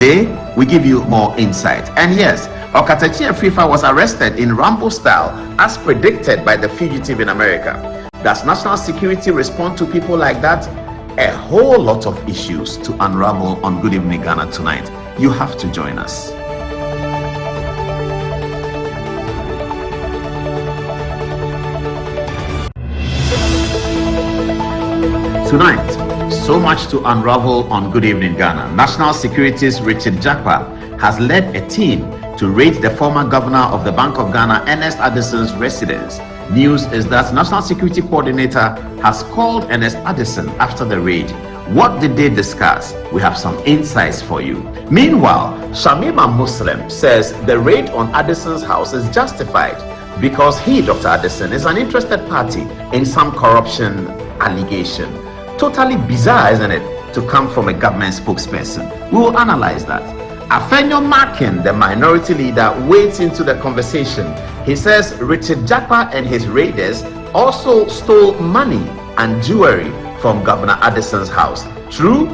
Today, we give you more insight. And yes, Okatachi Afrifa was arrested in Rambo style as predicted by the fugitive in America. Does national security respond to people like that? A whole lot of issues to unravel on Good Evening Ghana tonight. You have to join us. Tonight, so much to unravel on Good Evening Ghana. National Security's Richard Jakpa has led a team to raid the former governor of the Bank of Ghana, Ernest Addison's residence. News is that National Security Coordinator has called Ernest Addison after the raid. What did they discuss? We have some insights for you. Meanwhile, Shamima Muslim says the raid on Addison's house is justified because he, Dr. Addison, is an interested party in some corruption allegation. Totally bizarre, isn't it, to come from a government spokesperson? We will analyze that. Afenyo Makin, the minority leader, wades into the conversation. He says Richard Jakpa and his raiders also stole money and jewelry from Governor Addison's house. True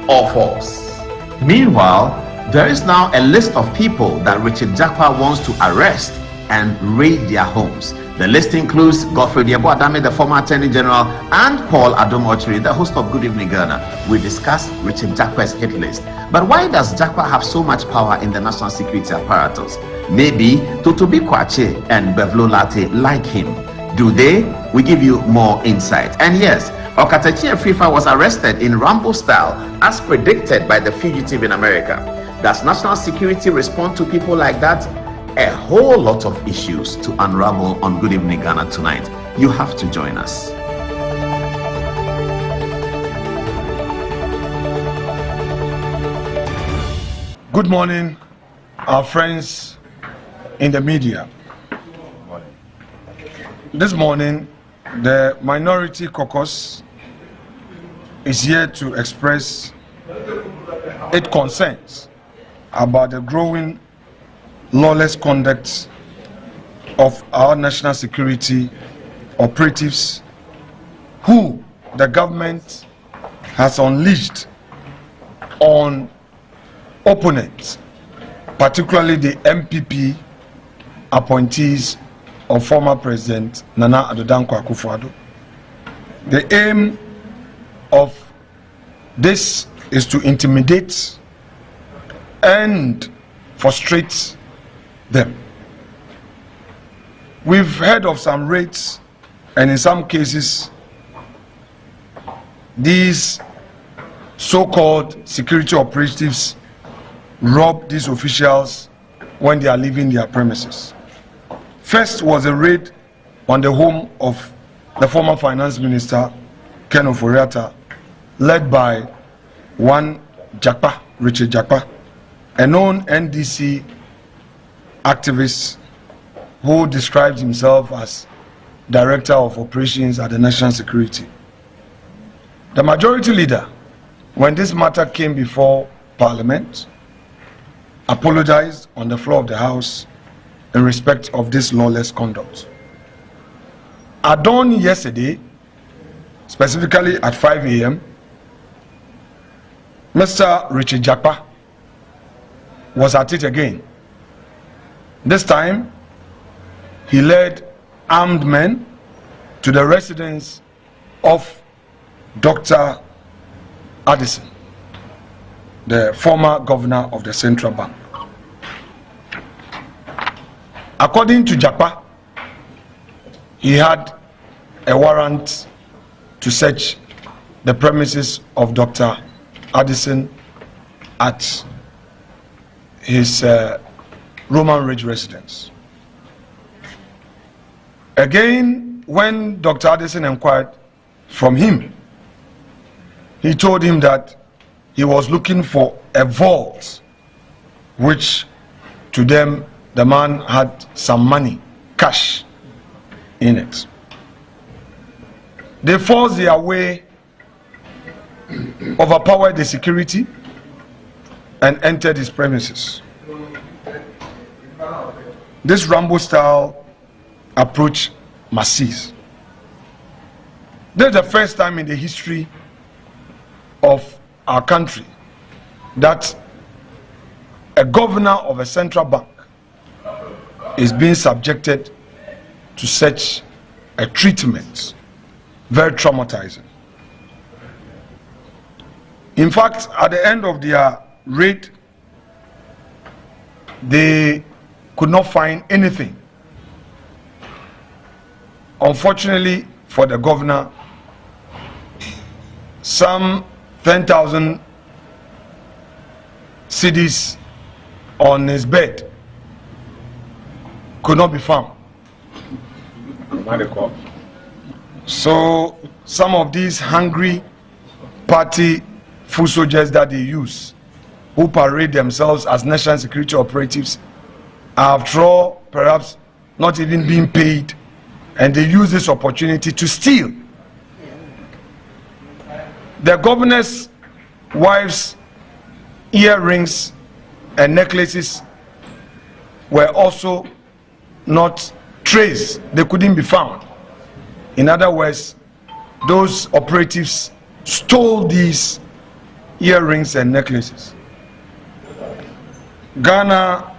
or false? Meanwhile, there is now a list of people that Richard Jakpa wants to arrest and raid their homes. The list includes Godfrey Adame, the former Attorney General, and Paul Adom Ochiri, the host of Good Evening Ghana. We discussed Richard Jakpa's hit list. But why does Jakpa have so much power in the national security apparatus? Maybe Totobi Kwache and Bevlo Latte like him. Do they? We give you more insight. And yes, Okatachi Afrifa was arrested in Rambo style as predicted by the fugitive in America. Does national security respond to people like that? A whole lot of issues to unravel on Good Evening Ghana tonight. You have to join us. Good morning, our friends in the media. This morning, the Minority Caucus is here to express its concerns about the growing lawless conduct of our national security operatives who the government has unleashed on opponents, particularly the MPP appointees of former President Nana Addo Dankwa Akufo-Addo. The aim of this is to intimidate and frustrate them. We've heard of some raids, and in some cases these so-called security operatives rob these officials when they are leaving their premises. First was a raid on the home of the former finance minister Ken Ofori-Atta, led by one Jakpa, Richard Jakpa, a known NDC activist who described himself as Director of Operations at the National Security. The majority leader, when this matter came before Parliament, apologized on the floor of the House in respect of this lawless conduct. At dawn yesterday, specifically at 5 a.m., Mr. Richard Jakpa was at it again. This time, he led armed men to the residence of Dr. Addison, the former governor of the Central Bank. According to Jakpa, he had a warrant to search the premises of Dr. Addison at his Roman Ridge residence. Again, when Dr. Addison inquired from him, he told him that he was looking for a vault, which to them, the man had some money, cash, in it. They forced their way, overpowered the security, and entered his premises. This Rambo style approach must cease. This is the first time in the history of our country that a governor of a central bank is being subjected to such a treatment. Very traumatizing. In fact, at the end of their raid, they could not find anything. Unfortunately for the governor, some 10,000 cedis on his bed could not be found. So some of these hungry party foot soldiers that they use, who parade themselves as national security operatives, are after all perhaps not even being paid, and they use this opportunity to steal. The governor's wife's earrings and necklaces were also not traced. They couldn't be found. In other words, those operatives stole these earrings and necklaces. Ghana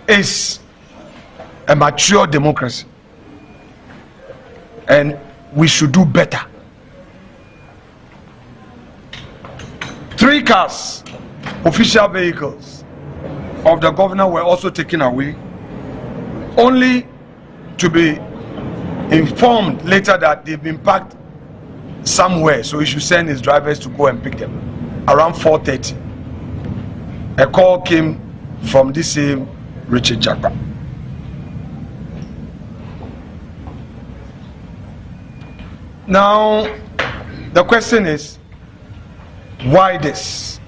is a mature democracy, and we should do better. 3 cars, official vehicles of the governor, were also taken away, only to be informed later that they've been parked somewhere, so he should send his drivers to go and pick them. Around 4:30, a call came from this same Richard Jakpa. Now, the question is, why this?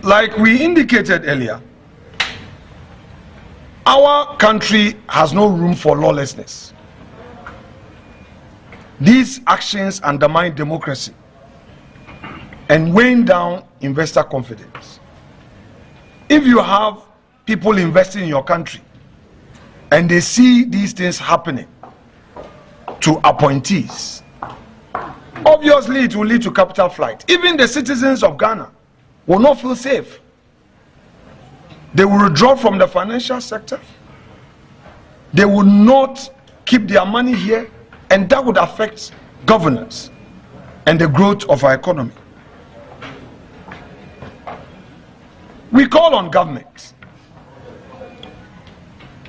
Like we indicated earlier, our country has no room for lawlessness. These actions undermine democracy and weigh down investor confidence. If you have people investing in your country and they see these things happening to appointees, obviously it will lead to capital flight. Even the citizens of Ghana will not feel safe. They will withdraw from the financial sector. They will not keep their money here, and that would affect governance and the growth of our economy. We call on government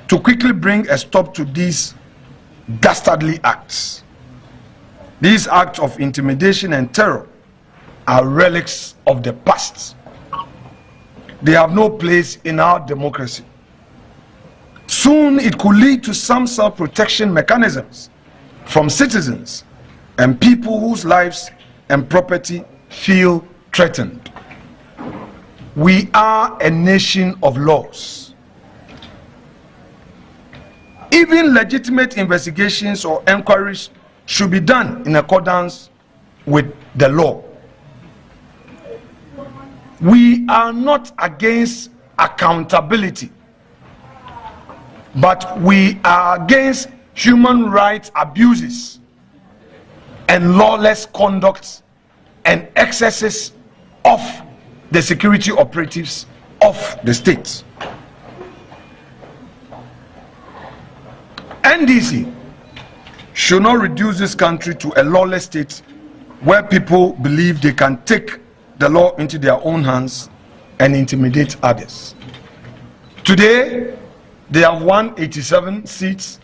to quickly bring a stop to these dastardly acts. These acts of intimidation and terror are relics of the past. They have no place in our democracy. Soon it could lead to some self-protection mechanisms from citizens and people whose lives and property feel threatened. We are a nation of laws. Even legitimate investigations or inquiries should be done in accordance with the law. We are not against accountability, but we are against human rights abuses and lawless conduct and excesses of the security operatives of the state. NDC should not reduce this country to a lawless state where people believe they can take the law into their own hands and intimidate others. Today, they have won 87 seats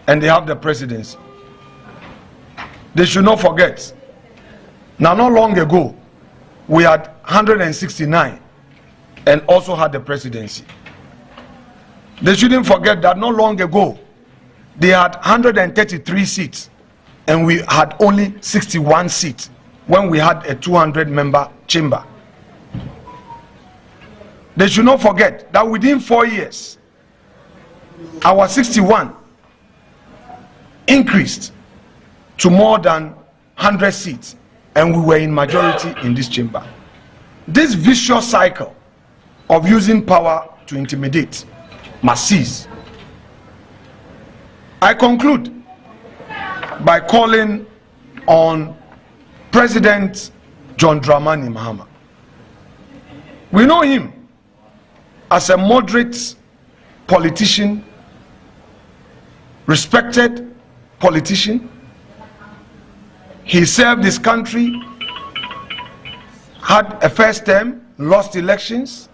and they have the presidency. They should not forget, now not long ago, we had 169 and also had the presidency. They shouldn't forget that not long ago, they had 133 seats and we had only 61 seats when we had a 200-member chamber. They should not forget that within 4 years, our 61 increased to more than 100 seats and we were in majority in this chamber. This vicious cycle of using power to intimidate must cease. I conclude by calling on President John Dramani Mahama. We know him as a moderate politician, respected politician. He served his country, had a first term, lost elections.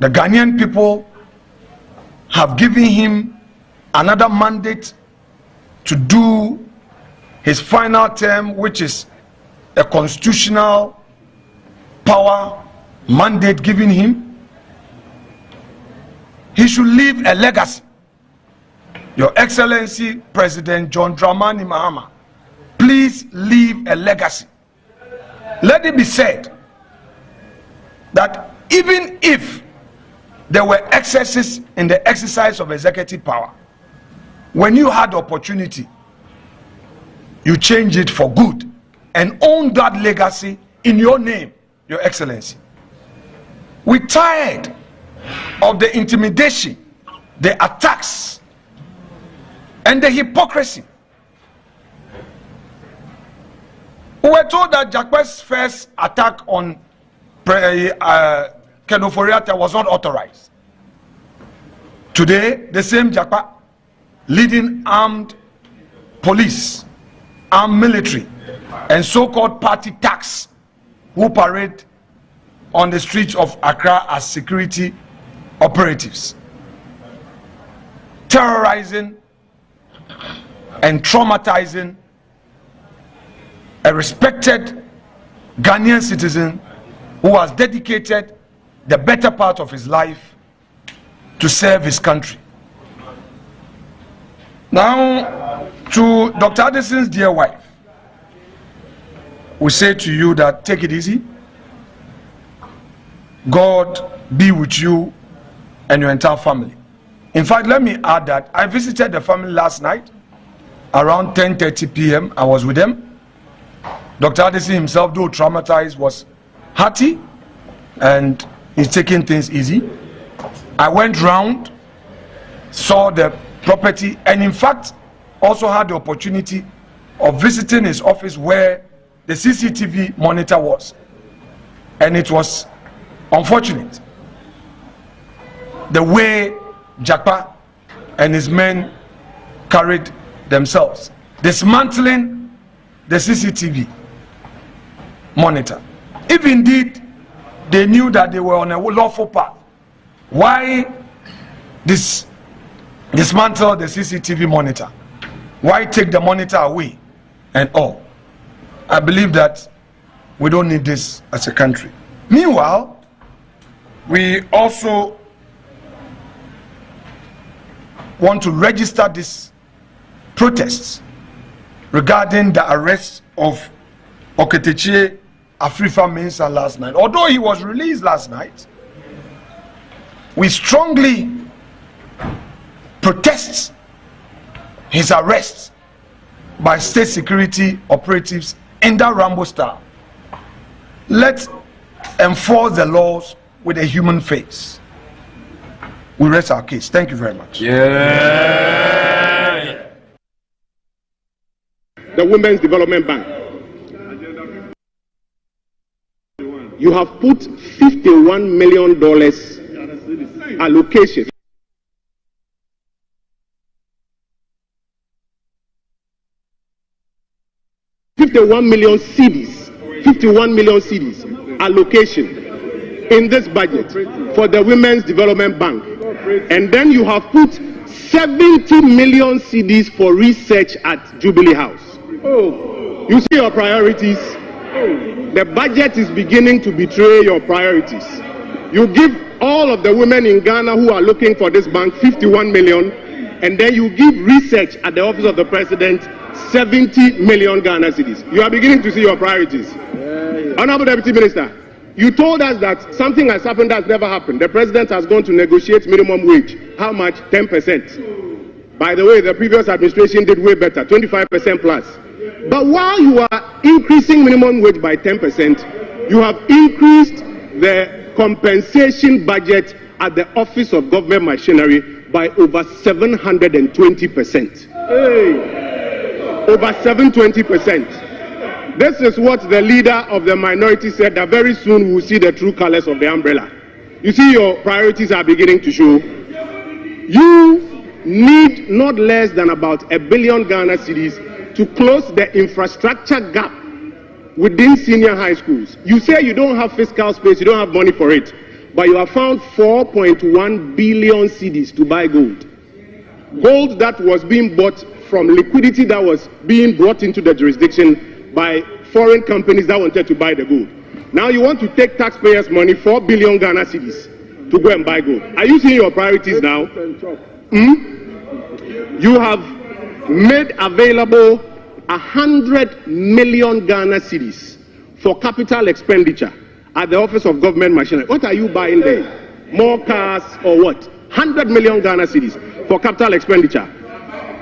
The Ghanaian people have given him another mandate to do his final term, which is a constitutional power mandate given him. He should leave a legacy. Your Excellency President John Dramani Mahama, please leave a legacy. Let it be said that even if there were excesses in the exercise of executive power, when you had opportunity, you change it for good and own that legacy in your name, Your Excellency. We're tired of the intimidation, the attacks, and the hypocrisy. We were told that Jakpa's first attack on Ken Ofori-Atta was not authorized. Today, the same Jakpa leading armed police, armed military, and so-called party tax who parade on the streets of Accra as security operatives, terrorizing and traumatizing a respected Ghanaian citizen who has dedicated the better part of his life to serve his country. Now, to Dr. Addison's dear wife, we say to you that take it easy. God be with you and your entire family. In fact, let me add that I visited the family last night around 10:30 p.m. I was with them. Dr. Addison himself, though traumatized, was hearty and he's taking things easy. I went round, saw the property, and in fact also had the opportunity of visiting his office where the CCTV monitor was. And it was unfortunate the way Jakpa and his men carried themselves, dismantling the CCTV monitor. If indeed they knew that they were on a lawful path, why dismantle the CCTV monitor? Why take the monitor away and all? I believe that we don't need this as a country. Meanwhile, we also want to register these protests regarding the arrest of Oketechie Afrifa Mensah last night. Although he was released last night, we strongly protest his arrest by state security operatives in that Rambo style. Let's enforce the laws with a human face. We rest our case. Thank you very much. Yeah. The Women's Development Bank. You have put $51 million allocation. $51 million cedis allocation in this budget for the Women's Development Bank. And then you have put 70 million cedis for research at Jubilee House. Oh, you see your priorities. The budget is beginning to betray your priorities. You give all of the women in Ghana who are looking for this bank 51 million, and then you give research at the office of the president 70 million Ghana cedis. You are beginning to see your priorities. Honorable Deputy Minister, you told us that something has happened that's never happened. The president has gone to negotiate minimum wage. How much? 10%. By the way, the previous administration did way better, 25% plus. But while you are increasing minimum wage by 10%, you have increased the compensation budget at the Office of Government Machinery by over 720%. Hey. over 720%. This is what the leader of the minority said, that very soon we will see the true colors of the umbrella. You see, your priorities are beginning to show. You need not less than about 1 billion Ghana cedis to close the infrastructure gap within senior high schools. You say you don't have fiscal space, you don't have money for it, but you have found 4.1 billion cedis to buy gold. Gold that was being bought from liquidity that was being brought into the jurisdiction by foreign companies that wanted to buy the gold. Now you want to take taxpayers' money, 4 billion Ghana cedis, to go and buy gold. Are you seeing your priorities now? You have made available 100 million Ghana cedis for capital expenditure at the Office of Government Machinery. What are you buying there? More cars or what? 100 million Ghana cedis for capital expenditure.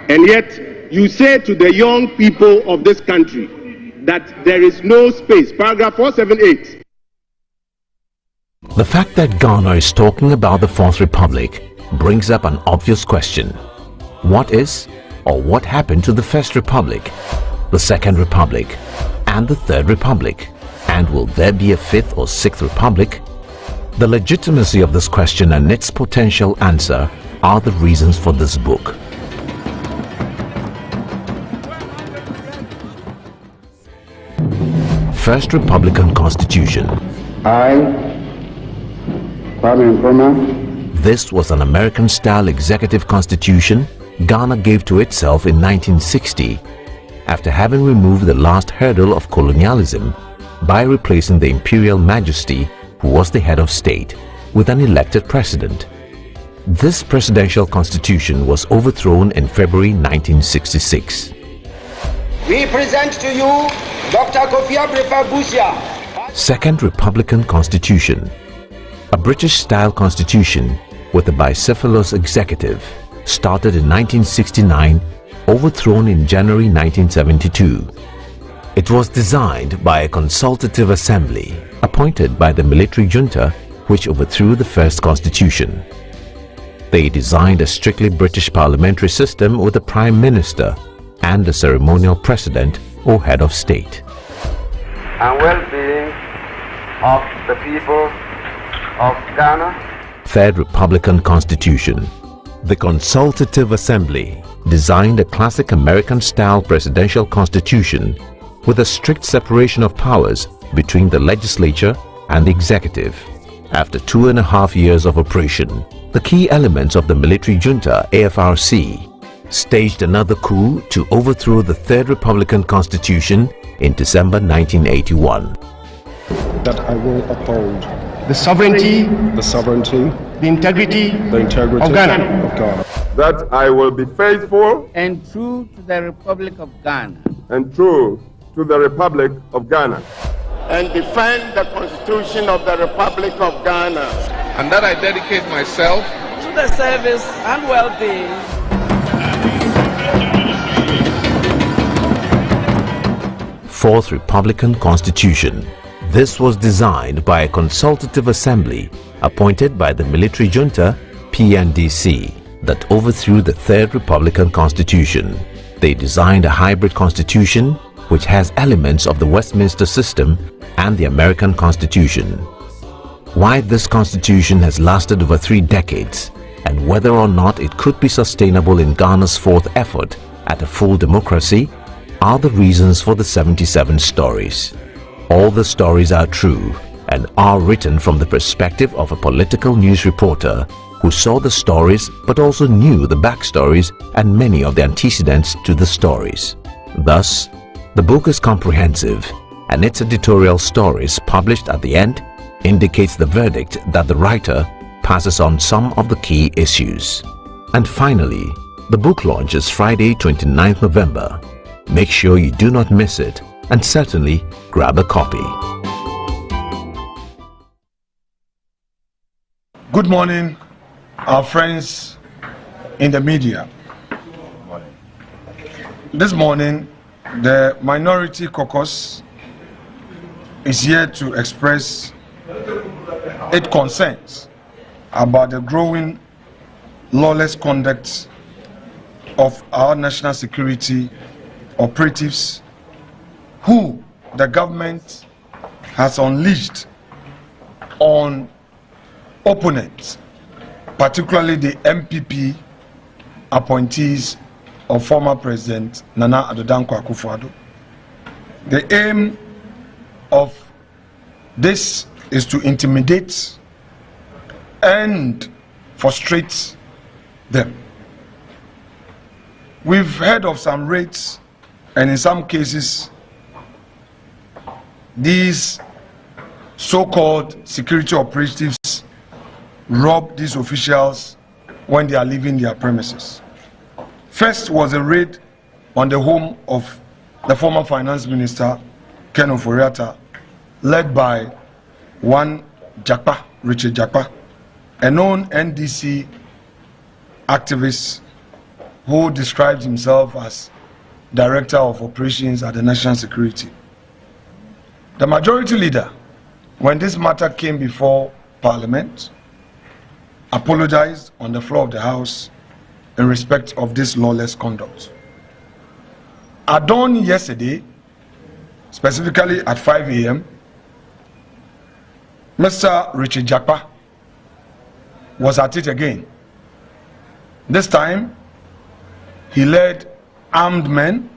And yet you say to the young people of this country that there is no space. Paragraph 478. The fact that Ghana is talking about the Fourth Republic brings up an obvious question. What is or what happened to the First Republic, the Second Republic, and the Third Republic? And will there be a Fifth or Sixth Republic? The legitimacy of this question and its potential answer are the reasons for this book. First Republican Constitution. I, Kwame Nkrumah. This was an American-style executive constitution Ghana gave to itself in 1960 after having removed the last hurdle of colonialism by replacing the imperial majesty, who was the head of state, with an elected president. This presidential constitution was overthrown in February 1966. We present to you Dr. Kofi Abrefa-Busia. Second Republican Constitution, a British-style constitution with a bicephalous executive, started in 1969, overthrown in January 1972. It was designed by a consultative assembly appointed by the military junta which overthrew the first constitution. They designed a strictly British parliamentary system with a prime minister and a ceremonial president or head of state. And well-being of the people of Ghana. Third Republican Constitution. The Consultative Assembly designed a classic American-style presidential constitution with a strict separation of powers between the legislature and the executive. After 2.5 years of operation, the key elements of the military junta, AFRC, staged another coup to overthrow the Third Republican Constitution in December 1981. That I will uphold the sovereignty, the integrity of Ghana. That I will be faithful and true to the Republic of Ghana. and true to the Republic of Ghana. And defend the Constitution of the Republic of Ghana. And that I dedicate myself to the service and well-being Fourth Republican Constitution. This was designed by a consultative assembly appointed by the military junta, PNDC, that overthrew the Third Republican Constitution. They designed a hybrid constitution which has elements of the Westminster system and the American Constitution. Why this constitution has lasted over 3 decades and whether or not it could be sustainable in Ghana's fourth effort at a full democracy are the reasons for the 77 stories. All the stories are true and are written from the perspective of a political news reporter who saw the stories but also knew the backstories and many of the antecedents to the stories. Thus, the book is comprehensive and its editorial stories published at the end indicates the verdict that the writer passes on some of the key issues. And finally, the book launches Friday 29th November. Make sure you do not miss it and certainly grab a copy. Good morning, our friends in the media. This morning, the Minority Caucus is here to express its concerns about the growing lawless conduct of our national security operatives who the government has unleashed on opponents, particularly the MPP appointees of former President Nana Addo Dankwa Akufo-Addo. The aim of this is to intimidate and frustrate them. We've heard of some raids, and in some cases, these so-called security operatives rob these officials when they are leaving their premises. First was a raid on the home of the former finance minister, Ken Ofori-Atta, led by one Jakpa, Richard Jakpa, a known NDC activist who describes himself as Director of Operations at the National Security. The majority leader, when this matter came before Parliament, apologized on the floor of the House in respect of this lawless conduct. At dawn yesterday, specifically at 5 a.m., Mr. Richard Jakpa was at it again. This time, he led armed men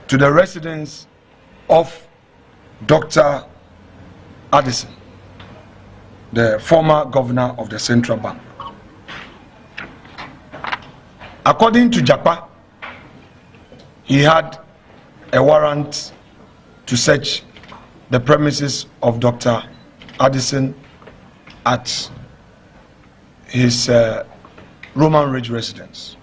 to the residence of Dr. Addison, the former governor of the Central Bank. According to Jakpa, he had a warrant to search the premises of Dr. Addison at his Roman Ridge residence.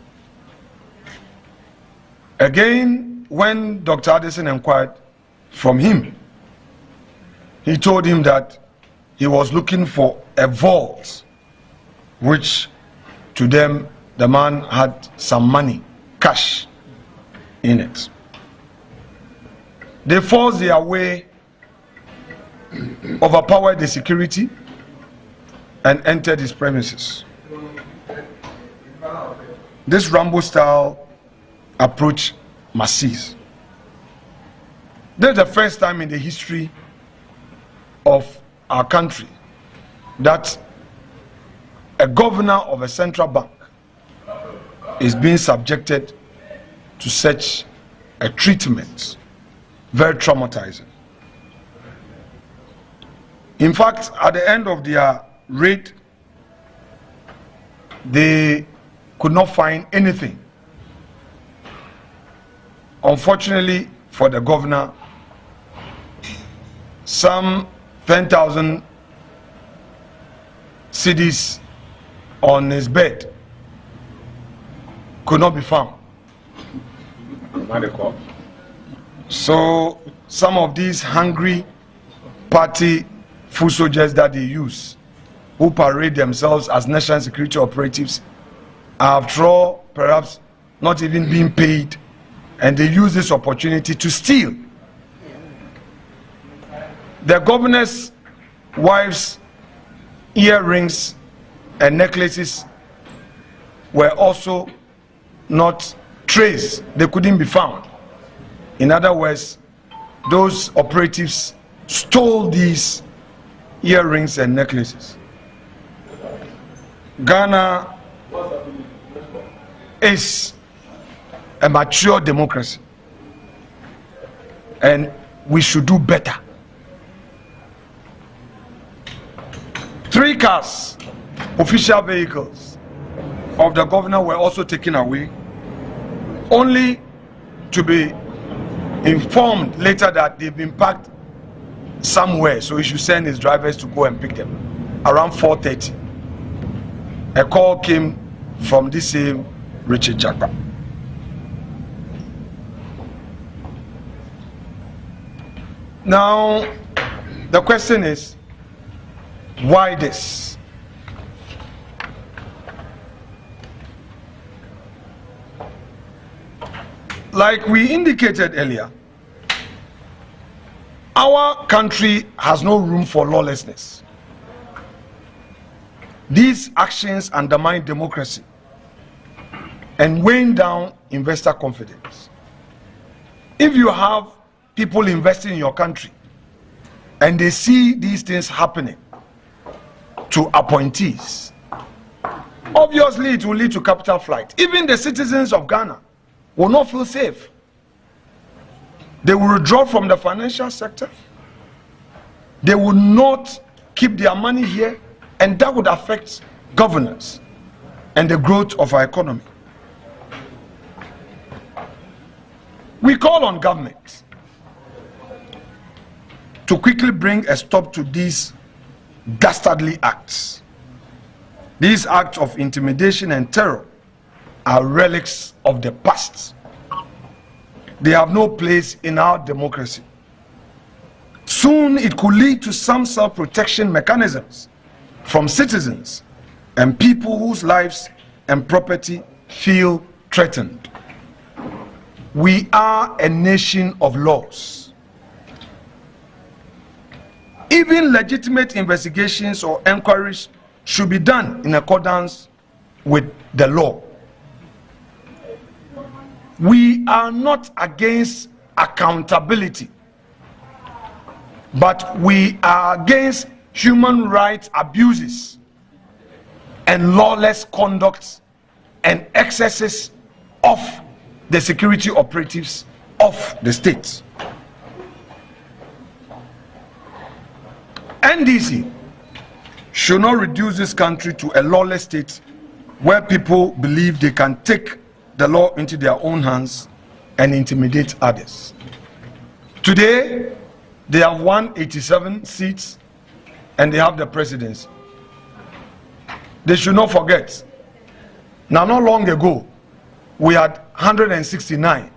Again, when Dr. Addison inquired from him, he told him that he was looking for a vault, which to them, the man had some money, cash, in it. They forced their way, overpowered the security, and entered his premises. This Rambo-style approach must cease. This is the first time in the history of our country that a governor of a central bank is being subjected to such a treatment. Very traumatizing. In fact, at the end of their raid, they could not find anything. Unfortunately for the governor, some 10,000 cedis on his bed could not be found. So some of these hungry party foot soldiers that they use, who parade themselves as national security operatives, after all, perhaps not even being paid, and they use this opportunity to steal. The governor's wife's earrings and necklaces were also not traced. They couldn't be found. In other words, those operatives stole these earrings and necklaces. Ghana is a mature democracy, and we should do better. 3 cars, official vehicles of the governor were also taken away, only to be informed later that they've been parked somewhere, so he should send his drivers to go and pick them. Around 4:30, a call came from this same Richard Jakpa. Now, the question is, why this? Like we indicated earlier, our country has no room for lawlessness. These actions undermine democracy and weighing down investor confidence. If you have people investing in your country and they see these things happening to appointees, obviously it will lead to capital flight. Even the citizens of Ghana will not feel safe. They will withdraw from the financial sector. They will not keep their money here, and that would affect governance and the growth of our economy. We call on government to quickly bring a stop to these dastardly acts. These acts of intimidation and terror are relics of the past. They have no place in our democracy. Soon it could lead to some self-protection mechanisms from citizens and people whose lives and property feel threatened. We are a nation of laws. Even legitimate investigations or inquiries should be done in accordance with the law. We are not against accountability, but we are against human rights abuses and lawless conduct and excesses of the security operatives of the state. NDC should not reduce this country to a lawless state where people believe they can take the law into their own hands and intimidate others. Today, they have 187 seats and they have the presidency. They should not forget, now not long ago, we had 169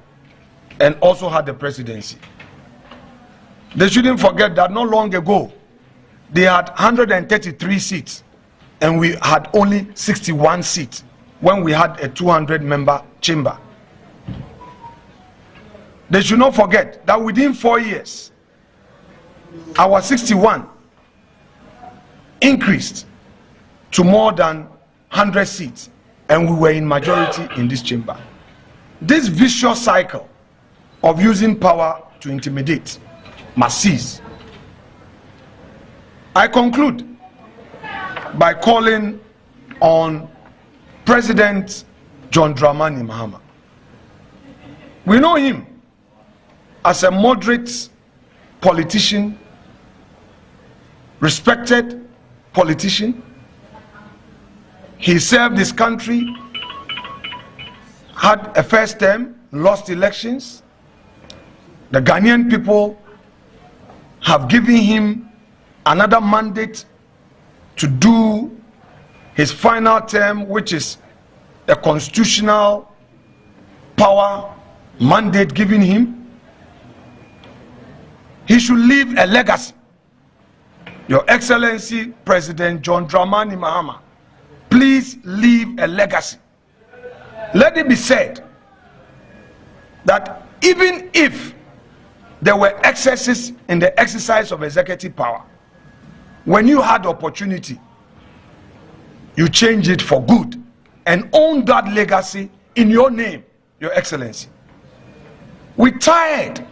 and also had the presidency. They shouldn't forget that not long ago, they had 133 seats and we had only 61 seats when we had a 200-member chamber. They should not forget that within 4 years, our 61 increased to more than 100 seats and we were in majority in this chamber. This vicious cycle of using power to intimidate must cease. I conclude by calling on President John Dramani Mahama. We know him as a moderate politician, respected politician. He served his country, had a first term, lost elections. The Ghanaian people have given him another mandate to do his final term, which is a constitutional power mandate given him. He should leave a legacy. Your Excellency President John Dramani Mahama, please leave a legacy. Let it be said that even if there were excesses in the exercise of executive power, when you had opportunity, you change it for good and own that legacy in your name, Your Excellency. We're tired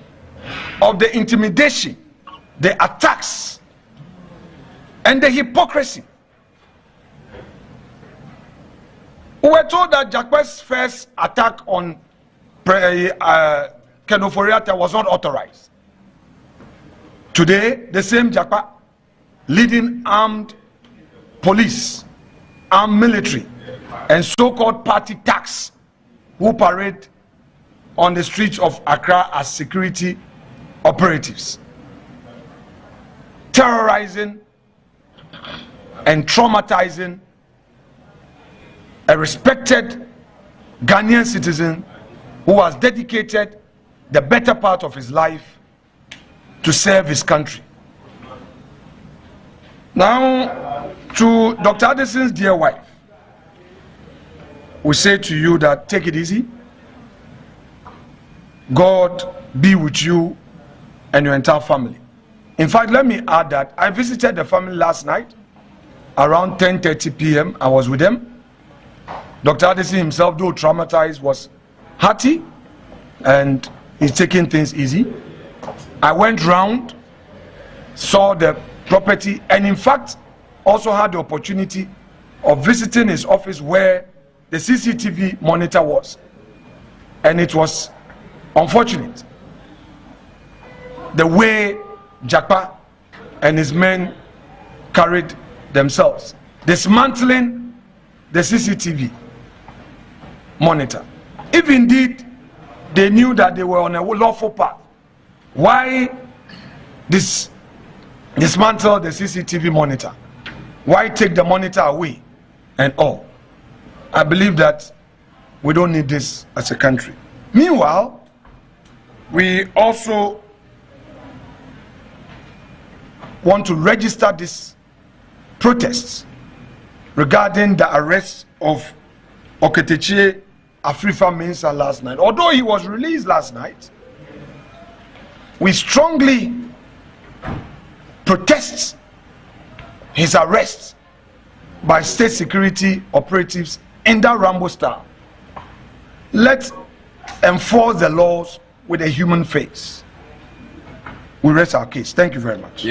of the intimidation, the attacks, and the hypocrisy. We were told that Jakpa's first attack on Kenoforiata was not authorized. Today, the same Jakpa, leading armed police, armed military, and so-called party thugs who parade on the streets of Accra as security operatives, terrorizing and traumatizing a respected Ghanaian citizen who has dedicated the better part of his life to serve his country. Now, to Dr. Addison's dear wife, we say to you that take it easy. God be with you and your entire family. In fact, let me add that I visited the family last night around 10:30 p.m. I was with them. Dr. Addison himself, though traumatized, was hearty and He's taking things easy. I went round, saw the property, and in fact, also had the opportunity of visiting his office where the CCTV monitor was. And it was unfortunate the way Japa and his men carried themselves, dismantling the CCTV monitor. If indeed they knew that they were on a lawful path, why dismantle the CCTV monitor? Why take the monitor away and all? I believe that we don't need this as a country. Meanwhile, we also want to register these protests regarding the arrest of Oketechie Afrifa Mensah last night. Although he was released last night, we strongly protest his arrest by state security operatives in that Rambo style. Let's enforce the laws with a human face. We rest our case. Thank you very much.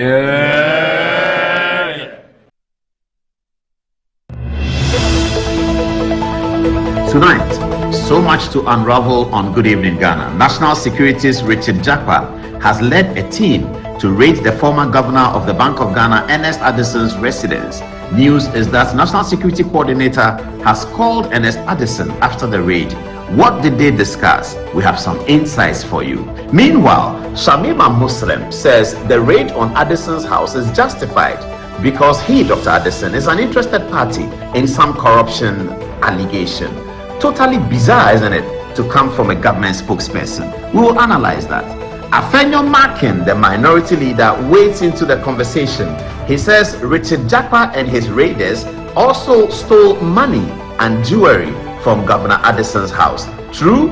Tonight, so much to unravel on Good Evening Ghana. National Securities Richard Japa has led a team to raid the former governor of the Bank of Ghana, Ernest Addison's residence. News is that National Security Coordinator has called Ernest Addison after the raid. What did they discuss? We have some insights for you. Meanwhile, Shamima Muslim says the raid on Addison's house is justified because he, Dr. Addison, is an interested party in some corruption allegation. Totally bizarre, isn't it, to come from a government spokesperson? We will analyze that. Afenyo Makin, the minority leader, wades into the conversation. He says Richard Japa and his raiders also stole money and jewelry from Governor Addison's house. True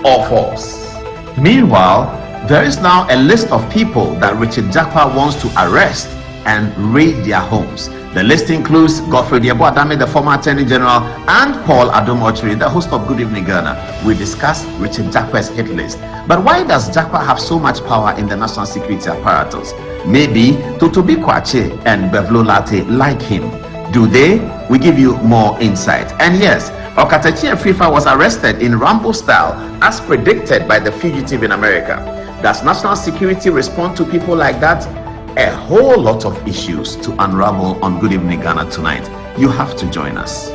or false? Meanwhile, there is now a list of people that Richard Japa wants to arrest and raid their homes. The list includes Godfrey Diabo Adame, the former Attorney General, and Paul Adom Ochiri, the host of Good Evening Ghana. We discuss Richard Japa's hit list. But why does Japa have so much power in the national security apparatus? Maybe Totobi Kwache and Bevlo Latte like him. Do they? We give you more insight. And yes, Oketechie Afrifa was arrested in Rambo style as predicted by the fugitive in America. Does national security respond to people like that? A whole lot of issues to unravel on Good Evening Ghana tonight. You have to join us.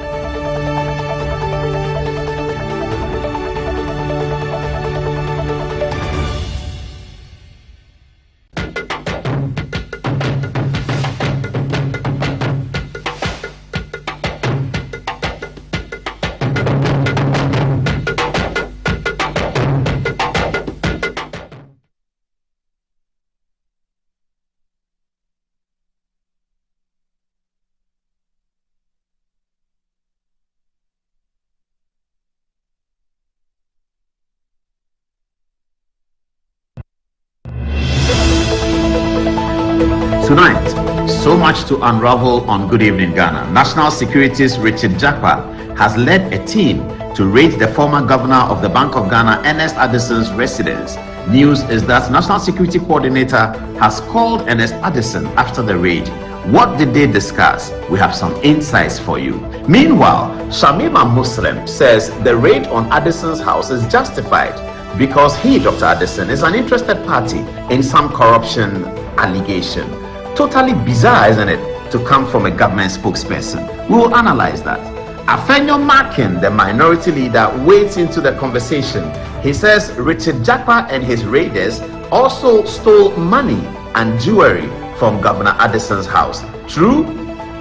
Tonight, so much to unravel on Good Evening Ghana. National Securities Richard Japa has led a team to raid the former governor of the Bank of Ghana, Ernest Addison's residence. News is that National Security Coordinator has called Ernest Addison after the raid. What did they discuss? We have some insights for you. Meanwhile, Shamima Muslim says the raid on Addison's house is justified because he, Dr. Addison, is an interested party in some corruption allegation. Totally bizarre, isn't it, to come from a government spokesperson? We will analyze that. Afenyo Makin, the minority leader, wades into the conversation. He says Richard Japa and his raiders also stole money and jewelry from Governor Addison's house. True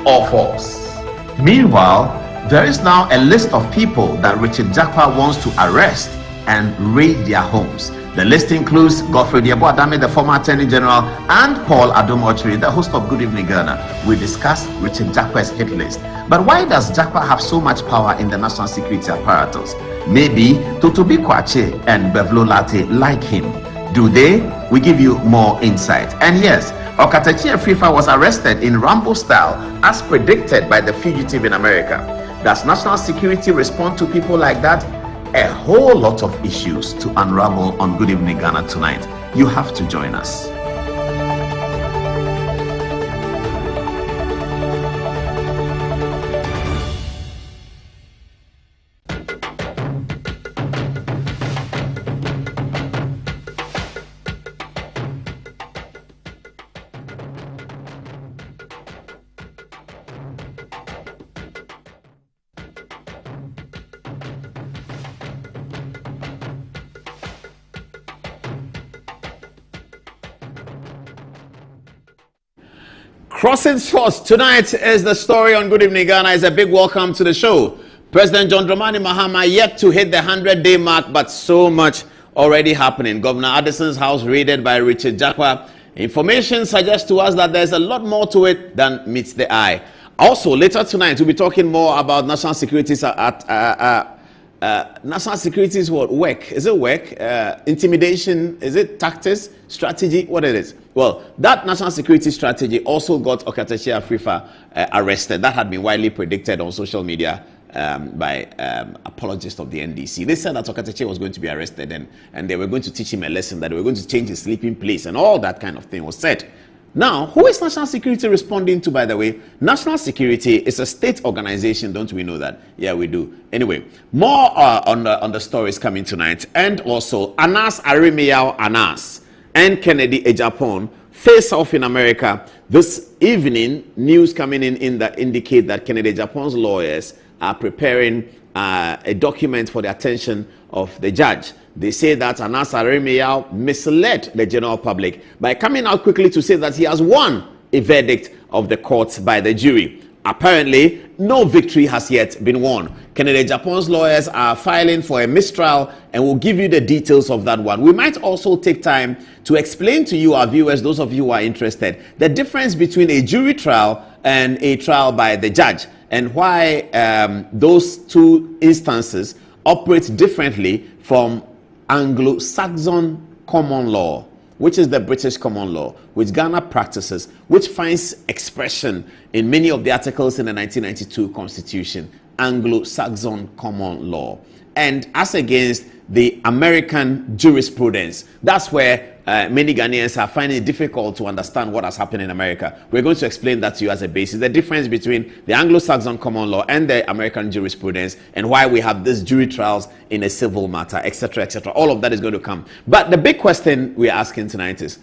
or false? Meanwhile, there is now a list of people that Richard Japa wants to arrest and raid their homes. The list includes Godfrey Diabo Adame, the former Attorney General, and Paul Adom Ochiri, the host of Good Evening Ghana. We discuss Richard Japa's hit list. But why does Japa have so much power in the national security apparatus? Maybe Totobi Kwache and Bevlo Latte like him. Do they? We give you more insight. And yes, Oketechie Afrifa was arrested in Rambo style as predicted by the fugitive in America. Does national security respond to people like that? A whole lot of issues to unravel on Good Evening Ghana tonight. You have to join us. Crossing Swords tonight is the story on Good Evening Ghana. It's a big welcome to the show. President John Dramani Mahama yet to hit the 100-day mark, but so much already happening. Governor Addison's house raided by Richard Jakwa. Information suggests to us that there's a lot more to it than meets the eye. Also, later tonight, we'll be talking more about national security's national security's what? Work. Is it work? Intimidation? Is it tactics? Strategy? What it is? Well, that national security strategy also got Okatachi Afrifa arrested. That had been widely predicted on social media by apologists of the NDC. They said that Okatachi was going to be arrested and they were going to teach him a lesson, that they were going to change his sleeping place, and all that kind of thing was said. Now, who is national security responding to, by the way? National security is a state organization. Don't we know that? Yeah, we do. Anyway, more on the stories coming tonight. And also, Anas Arimeyao Anas and Kennedy Ejapon face off in America. This evening, news coming in that indicate that Kennedy Ejapon's lawyers are preparing a document for the attention of the judge. They say that Anas Arimeyao misled the general public by coming out quickly to say that he has won a verdict of the court by the jury. Apparently, no victory has yet been won. Kennedy Ejapon's lawyers are filing for a mistrial, and we'll give you the details of that one. We might also take time to explain to you, our viewers, those of you who are interested, the difference between a jury trial and a trial by the judge, and why those two instances operate differently from Anglo-Saxon common law, which is the British common law, which Ghana practices, which finds expression in many of the articles in the 1992 Constitution, Anglo-Saxon common law, and as against the American jurisprudence. That's where many Ghanaians are finding it difficult to understand what has happened in America. We're going to explain that to you as a basis, the difference between the Anglo-Saxon common law and the American jurisprudence, and why we have these jury trials in a civil matter, etc., etc. All of that is going to come. But the big question we're asking tonight is,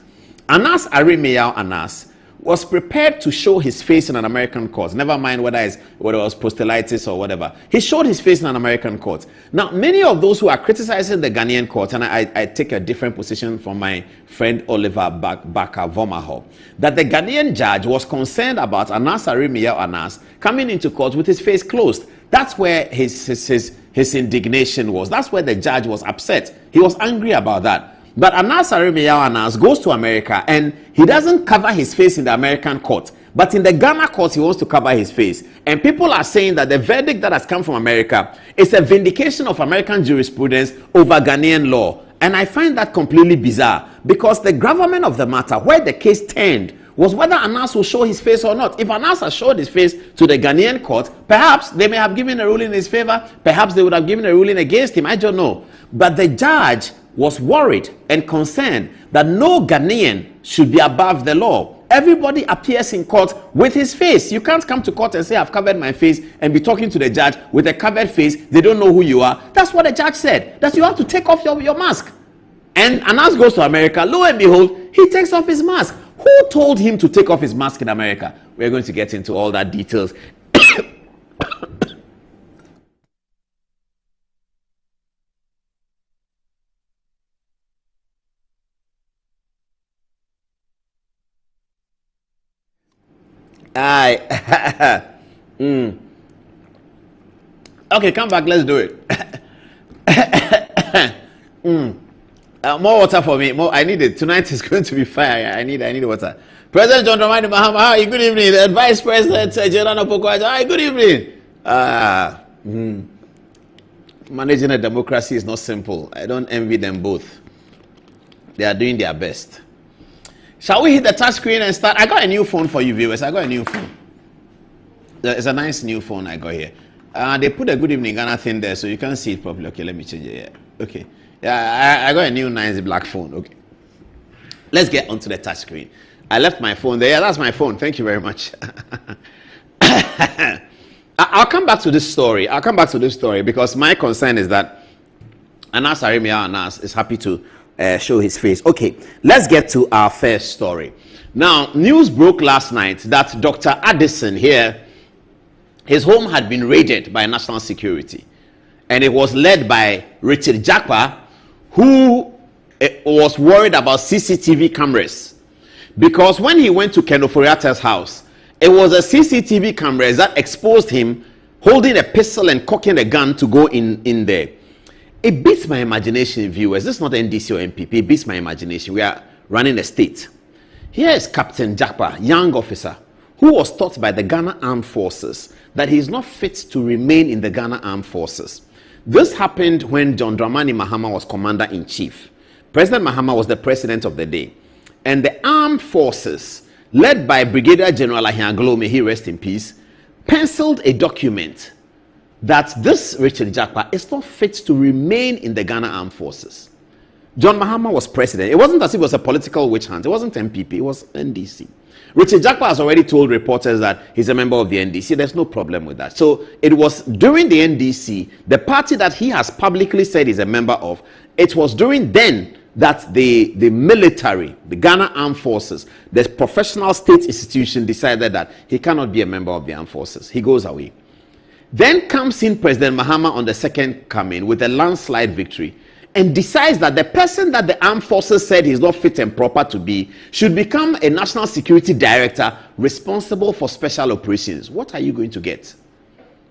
Anas Arimeyao Anas was prepared to show his face in an American court. Never mind whether it was proselytis or whatever. He showed his face in an American court. Now, many of those who are criticizing the Ghanaian court, and I take a different position from my friend Oliver Baka Vomaho, that the Ghanaian judge was concerned about Anas Arimeyao Anas coming into court with his face closed. That's where his indignation was. That's where the judge was upset. He was angry about that. But Anas Arimeyao Anas goes to America and he doesn't cover his face in the American court. But in the Ghana court, he wants to cover his face. And people are saying that the verdict that has come from America is a vindication of American jurisprudence over Ghanaian law. And I find that completely bizarre, because the gravamen of the matter, where the case turned, was whether Anas will show his face or not. If Anas has showed his face to the Ghanaian court, perhaps they may have given a ruling in his favor. Perhaps they would have given a ruling against him. I don't know. But the judge was worried and concerned that no Ghanaian should be above the law. Everybody appears in court with his face. You can't come to court and say, I've covered my face, and be talking to the judge with a covered face. They don't know who you are. That's what the judge said, that you have to take off your mask. And Anas goes to America. Lo and behold, he takes off his mask. Who told him to take off his mask in America? We're going to get into all that details. Okay, come back. Let's do it. More water for me. More. I need it. Tonight is going to be fire. I need water. President John Dramani Mahama. Hi, good evening. The Vice President Gerano Pokwaja. Hi, good evening. Managing a democracy is not simple. I don't envy them both. They are doing their best. Shall we hit the touch screen and start? I got a new phone for you viewers. I got a new phone. It's a nice new phone I got here. They put a good evening Ghana thing there, so you can't see it properly. Okay, let me change it. Yeah. Okay. Yeah, I got a new nice black phone. Okay. Let's get onto the touch screen. I left my phone there. Yeah, that's my phone. Thank you very much. I'll come back to this story. Because my concern is that Anas Arimia Anas is happy to show his face. Okay, let's get to our first story. Now, news broke last night that Dr. Addison here, his home had been raided by national security. And it was led by Richard Jakpa, who was worried about CCTV cameras. Because when he went to Ken Ofori-Attah's house, it was a CCTV camera that exposed him holding a pistol and cocking a gun to go in there. It beats my imagination, viewers. This is not NDC or MPP. It beats my imagination. We are running a state. Here is Captain Jakpa, young officer, who was taught by the Ghana Armed Forces that he is not fit to remain in the Ghana Armed Forces. This happened when John Dramani Mahama was commander-in-chief. President Mahama was the president of the day. And the armed forces, led by Brigadier General Ahian Aglo, may he rest in peace, penciled a document that this Richard Jakpa is not fit to remain in the Ghana Armed Forces. John Mahama was president. It wasn't as if it was a political witch hunt. It wasn't MPP. It was NDC. Richard Jakpa has already told reporters that he's a member of the NDC. There's no problem with that. So it was during the NDC, the party that he has publicly said he's a member of, it was during then that the military, the Ghana Armed Forces, the professional state institution decided that he cannot be a member of the armed forces. He goes away. Then comes in President Mahama on the second coming with a landslide victory and decides that the person that the armed forces said he's not fit and proper to be should become a national security director responsible for special operations. What are you going to get?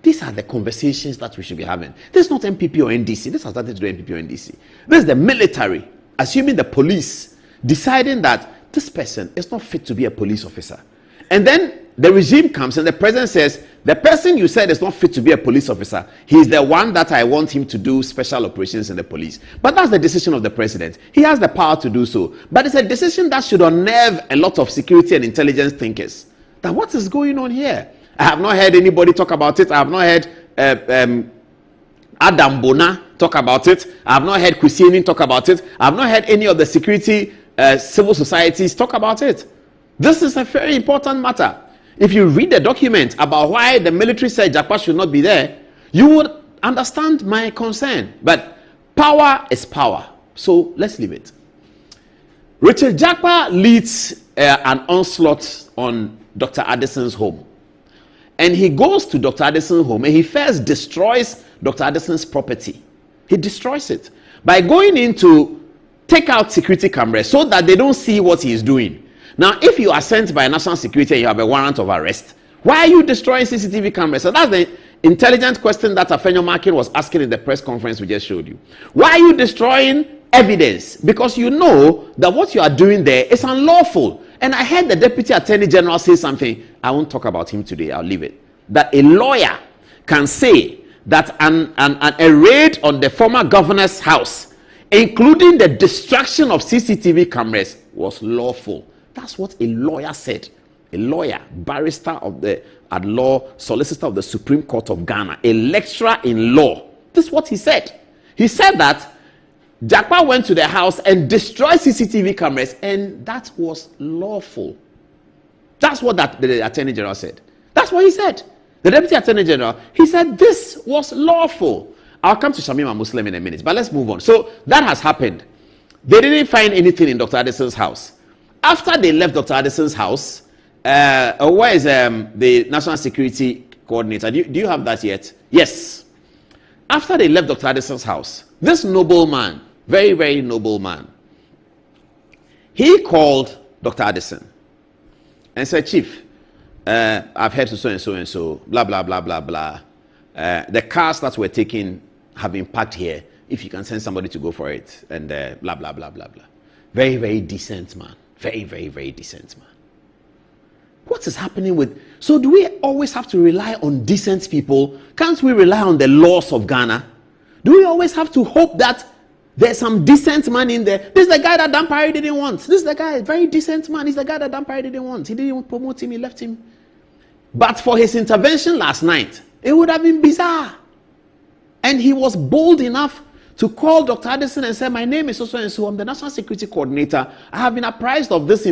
These are the conversations that we should be having. This is not MPP or NDC. This has nothing to do with MPP or NDC. This is the military, assuming the police, deciding that this person is not fit to be a police officer. And then the regime comes and the president says, the person you said is not fit to be a police officer, he's the one that I want him to do special operations in the police. But that's the decision of the president. He has the power to do so. But it's a decision that should unnerve a lot of security and intelligence thinkers. That what is going on here? I have not heard anybody talk about it. I have not heard Adam Bona talk about it. I have not heard Kusieni talk about it. I have not heard any of the security civil societies talk about it. This is a very important matter. If you read the document about why the military said Jakpa should not be there, you would understand my concern. But power is power. So let's leave it. Richard Jakpa leads an onslaught on Dr. Addison's home. And he goes to Dr. Addison's home and he first destroys Dr. Addison's property. He destroys it by going in to take out security cameras so that they don't see what he is doing. Now, if you are sent by national security and you have a warrant of arrest, why are you destroying CCTV cameras? So that's the intelligent question that Afenyo Makin was asking in the press conference we just showed you. Why are you destroying evidence? Because you know that what you are doing there is unlawful. And I heard the Deputy Attorney General say something. I won't talk about him today. I'll leave it. That a lawyer can say that a raid on the former governor's house, including the destruction of CCTV cameras, was lawful. That's what a lawyer said. A lawyer, barrister at law, solicitor of the Supreme Court of Ghana, a lecturer in law. This is what he said. He said that Jakpa went to the house and destroyed CCTV cameras, and that was lawful. That's what the Attorney General said. That's what he said. The Deputy Attorney General, he said this was lawful. I'll come to Shamima Muslim in a minute, but let's move on. So that has happened. They didn't find anything in Dr. Addison's house. After they left Dr. Addison's house, where is the National Security Coordinator? Do you have that yet? Yes. After they left Dr. Addison's house, this noble man, very, very noble man, he called Dr. Addison and said, Chief, I've heard so and so and so, blah, blah, blah, blah, blah. The cars that were taken have been parked here. If you can send somebody to go for it, and blah, blah, blah, blah, blah. Very, very decent man. Very, very, very decent man. What is happening with... So do we always have to rely on decent people? Can't we rely on the laws of Ghana? Do we always have to hope that there's some decent man in there? This is the guy that Dampare didn't want. This is the guy, very decent man. He's the guy that Dampare didn't want. He didn't promote him, he left him. But for his intervention last night, It would have been bizarre. And he was bold enough to call Dr. Addison and say, my name is so and so, I'm the National Security Coordinator. I have been apprised of this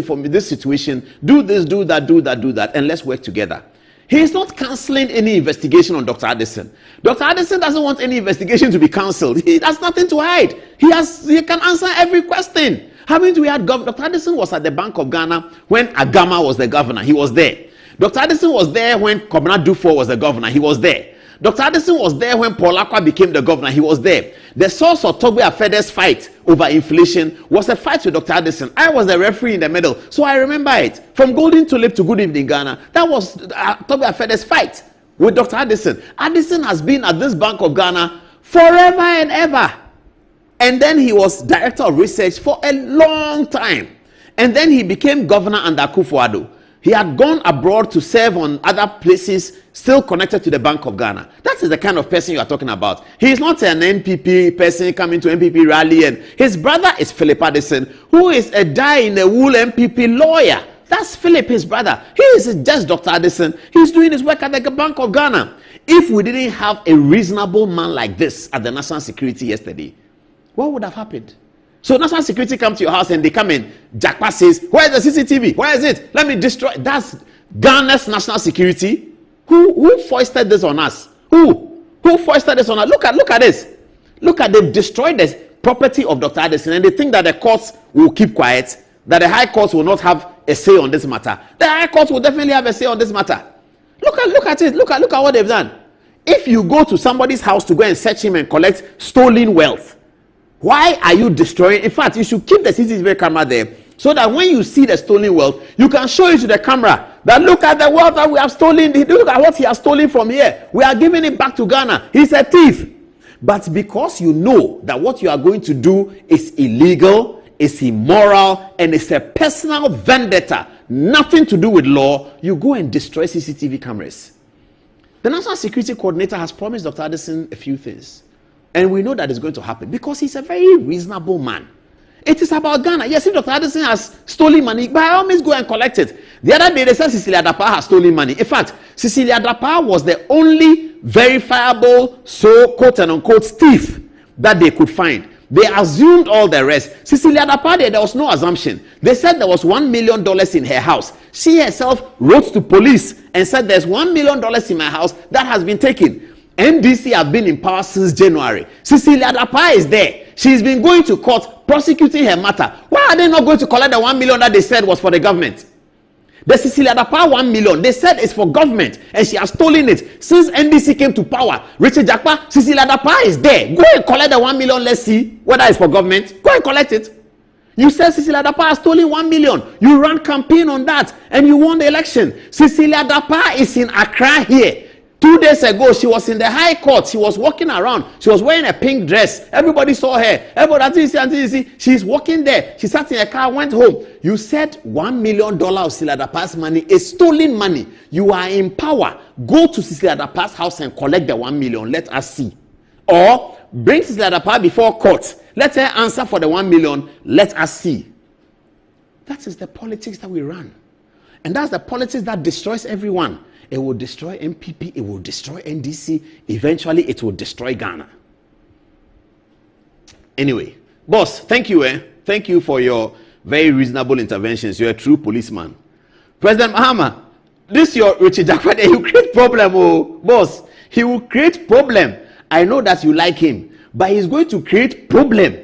situation. Do this, do that, and let's work together. He is not cancelling any investigation on Dr. Addison. Dr. Addison doesn't want any investigation to be cancelled. He has nothing to hide. He can answer every question. Haven't we had Dr. Addison was at the Bank of Ghana when Agama was the governor. He was there. Dr. Addison was there when Kobna Dufo was the governor. He was there. Dr. Addison was there when Paul Akwa became the governor. He was there. The source of Togbe Afede's fight over inflation was a fight with Dr. Addison. I was the referee in the middle, so I remember it. From Golden Tulip to Good Evening Ghana, that was Togbe Afede's fight with Dr. Addison. Addison has been at this Bank of Ghana forever and ever. And then he was director of research for a long time. And then he became governor under Akufo-Addo. He had gone abroad to serve on other places still connected to the Bank of Ghana. That is the kind of person you are talking about. He is not an NPP person coming to NPP rally. And his brother is Philip Addison, who is a die-in-the-wool NPP lawyer. That's Philip, his brother. He is just Dr. Addison. He's doing his work at the Bank of Ghana. If we didn't have a reasonable man like this at the National Security yesterday, what would have happened? So National Security come to your house and they come in. Jakpa says, where is the CCTV? Where is it? Let me destroy. That's Ghana's National Security. Who foisted this on us? Who foisted this on us? Look at this. Look at, they've destroyed the property of Dr. Addison and they think that the courts will keep quiet, that the high courts will not have a say on this matter. The high courts will definitely have a say on this matter. Look at it. Look at what they've done. If you go to somebody's house to go and search him and collect stolen wealth, why are you destroying? In fact, you should keep the CCTV camera there so that when you see the stolen wealth, you can show it to the camera that look at the wealth that we have stolen. Look at what he has stolen from here. We are giving it back to Ghana. He's a thief. But because you know that what you are going to do is illegal, is immoral, and it's a personal vendetta, nothing to do with law, you go and destroy CCTV cameras. The National Security Coordinator has promised Dr. Addison a few things. And we know that it's going to happen because he's a very reasonable man. It is about Ghana. Yes, if Dr. Addison has stolen money, by all means go and collect it. The other day they said Cecilia Dapa has stolen money. In fact, Cecilia Dapa was the only verifiable, so quote and unquote, thief that they could find. They assumed all the rest. Cecilia Dapa, there was no assumption. They said there was $1 million in her house. She herself wrote to police and said there's $1 million in my house that has been taken. NDC have been in power since January. Cecilia Dapa is there. She's been going to court prosecuting her matter. Why are they not going to collect the $1 million that they said was for the government? The Cecilia Dapa $1 million, they said it's for government and she has stolen it since NDC came to power. Richard Jakpa, Cecilia Dapa is there. Go and collect the $1 million. Let's see whether it's for government. Go and collect it. You said Cecilia Dapa has stolen $1 million. You ran campaign on that and you won the election. Cecilia Dapa is in Accra here. 2 days ago, she was in the High Court. She was walking around. She was wearing a pink dress. Everybody saw her. Everybody, she's walking there. She sat in a car, went home. You said $1 million of Cecilia Dapa's money is stolen money. You are in power. Go to Cecilia Dapa's house and collect the $1 million. Let us see. Or bring Cecilia Dapa before court. Let her answer for the $1 million. Let us see. That is the politics that we run. And that's the politics that destroys everyone. It will destroy MPP, it will destroy NDC, eventually it will destroy Ghana. Anyway, boss, thank you. Thank you for your very reasonable interventions. You're a true policeman. President Mahama, this your Richard Jakpa, he will create problem, oh, boss. He will create problem. I know that you like him, but he's going to create problem.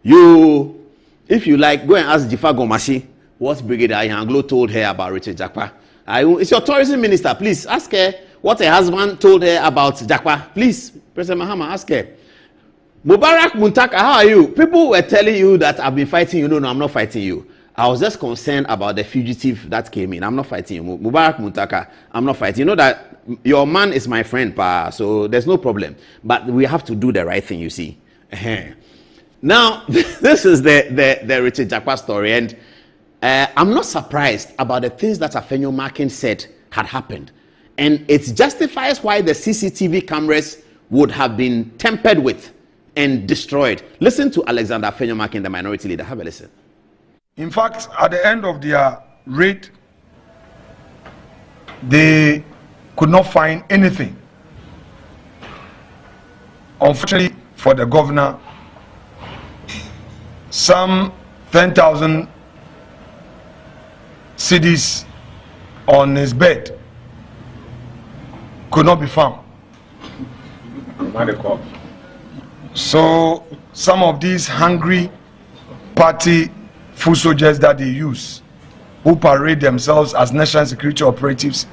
If you like, go and ask Jifa Gomashi what Brigadier Ayanglo told her about Richard Jakpa. It's your tourism minister. Please ask her what her husband told her about Jakpa. Please, President Mahama, ask her. Mubarak Muntaka, how are you? People were telling you that I've been fighting you. No, I'm not fighting you. I was just concerned about the fugitive that came in. I'm not fighting you. Mubarak Muntaka, I'm not fighting. You know that your man is my friend, pa, so there's no problem. But we have to do the right thing, you see. Now, this is the Richard Jakpa story, and I'm not surprised about the things that Afenyo Markin said had happened. And it justifies why the CCTV cameras would have been tampered with and destroyed. Listen to Alexander Afenyo Markin, the minority leader. Have a listen. In fact, at the end of their raid, they could not find anything unfortunately for the governor, some 10,000 cedis on his bed could not be found. So some of these hungry party foot soldiers that they use, who parade themselves as national security operatives,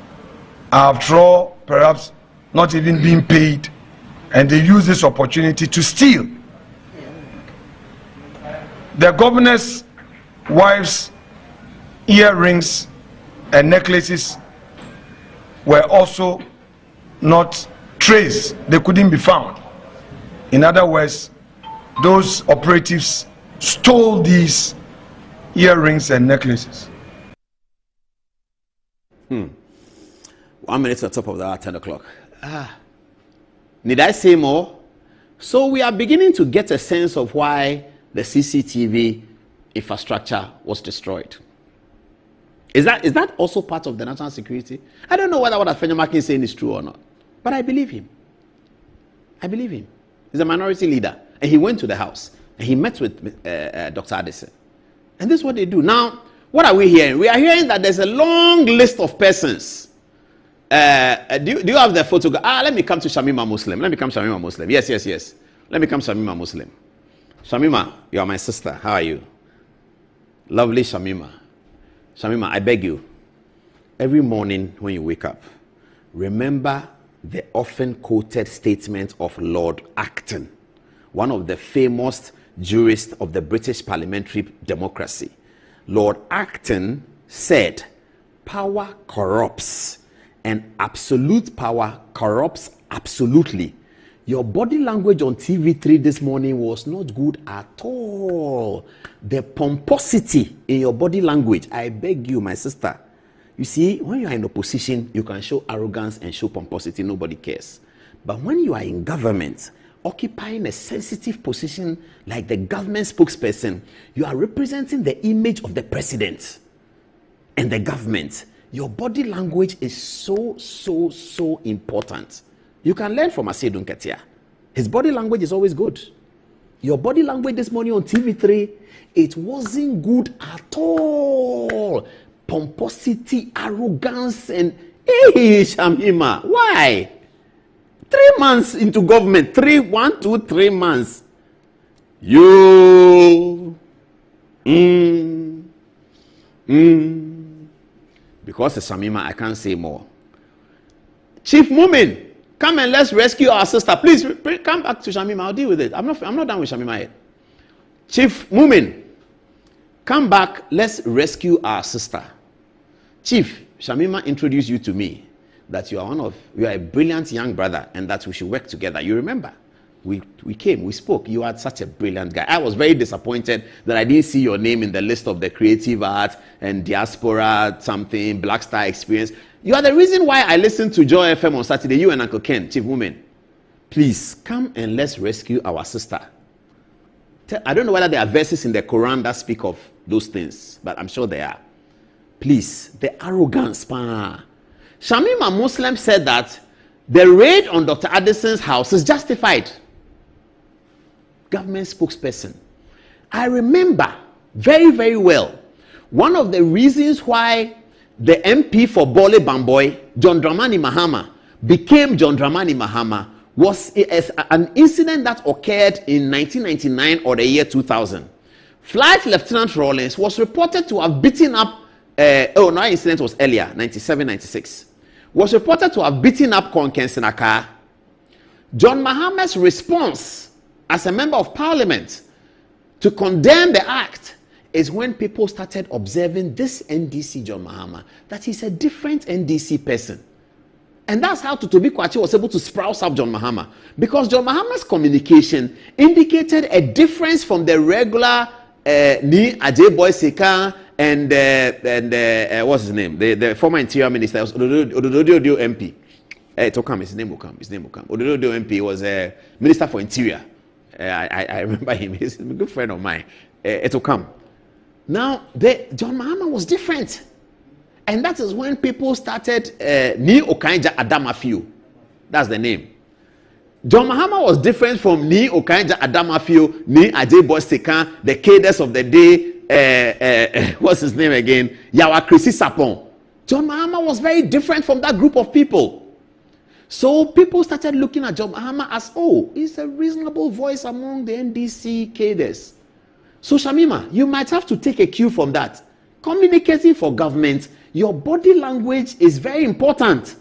after all, perhaps not even being paid, and they use this opportunity to steal. The governor's wife's earrings and necklaces were also not traced. They couldn't be found. In other words, those operatives stole these earrings and necklaces. 1 minute on top of that, 10 o'clock. Need I say more? So we are beginning to get a sense of why the CCTV infrastructure was destroyed. Is that also part of the national security? I don't know whether what Afenyo is saying is true or not, but I believe him. I believe him. He's a minority leader, and he went to the house and he met with Dr. Addison. And this is what they do. Now, what are we hearing? We are hearing that there's a long list of persons. Do you have the photograph? Let me come to Shamima Muslim. Let me come to Shamima Muslim. Yes. Let me come to Shamima Muslim. Shamima, you are my sister. How are you? Lovely Shamima. Shamima, I beg you, every morning when you wake up, remember the often quoted statement of Lord Acton, one of the famous jurists of the British parliamentary democracy. Lord Acton said, "Power corrupts, and absolute power corrupts absolutely." Your body language on TV3 this morning was not good at all. The pomposity in your body language, I beg you, my sister. You see, when you are in opposition, you can show arrogance and show pomposity, nobody cares. But when you are in government, occupying a sensitive position like the government spokesperson, you are representing the image of the president and the government. Your body language is so important. You can learn from Asedun Ketia. His body language is always good. Your body language this morning on TV3, it wasn't good at all. Pomposity, arrogance, and hey, Shamima, why? 3 months into government, 1, 2, 3 months. Because it's Shamima, I can't say more. Chief Mumin, come and let's rescue our sister. Please come back to Shamima. I'll deal with it. I'm not done with Shamima yet. Chief Mumin, come back. Let's rescue our sister. Chief, Shamima introduced you to me that you are a brilliant young brother and that we should work together. You remember? We came, we spoke. You are such a brilliant guy. I was very disappointed that I didn't see your name in the list of the creative art and diaspora something, Black Star Experience. You are the reason why I listened to Joy FM on Saturday, you and Uncle Ken, Chief Woman. Please come and let's rescue our sister. I don't know whether there are verses in the Quran that speak of those things, but I'm sure there are. Please, the arrogance. Shamima Muslim said that the raid on Dr. Addison's house is justified. Government spokesperson. I remember very, very well one of the reasons why the MP for Bole Bamboy, John Dramani Mahama, became John Dramani Mahama was an incident that occurred in 1999 or the year 2000. Flight Lieutenant Rawlings was reported to have beaten up, that incident was earlier, 97, 96. Was reported to have beaten up Konken Senaka. John Mahama's response as a member of parliament to condemn the act is when people started observing this NDC John Mahama, that he's a different NDC person. And that's how Totobi Kwachi was able to sprout up John Mahama. Because John Mahama's communication indicated a difference from the regular Ni Ajay Boy Seka and what's his name? The former interior minister, Ododo MP. It will come, his name will come. Ododo MP was a minister for interior. I remember him. He's a good friend of mine. It will come. Now, John Mahama was different. And that is when people started Ni Okaija Adamafiu. That's the name. John Mahama was different from Ni Okanja Adamafio, Ni Ajay Bosekan, the cadres of the day, what's his name again? Yawa Krisi Sapon. John Mahama was very different from that group of people. So people started looking at John Mahama as, oh, he's a reasonable voice among the NDC cadres. So Shamima, you might have to take a cue from that. Communicating for government, your body language is very important.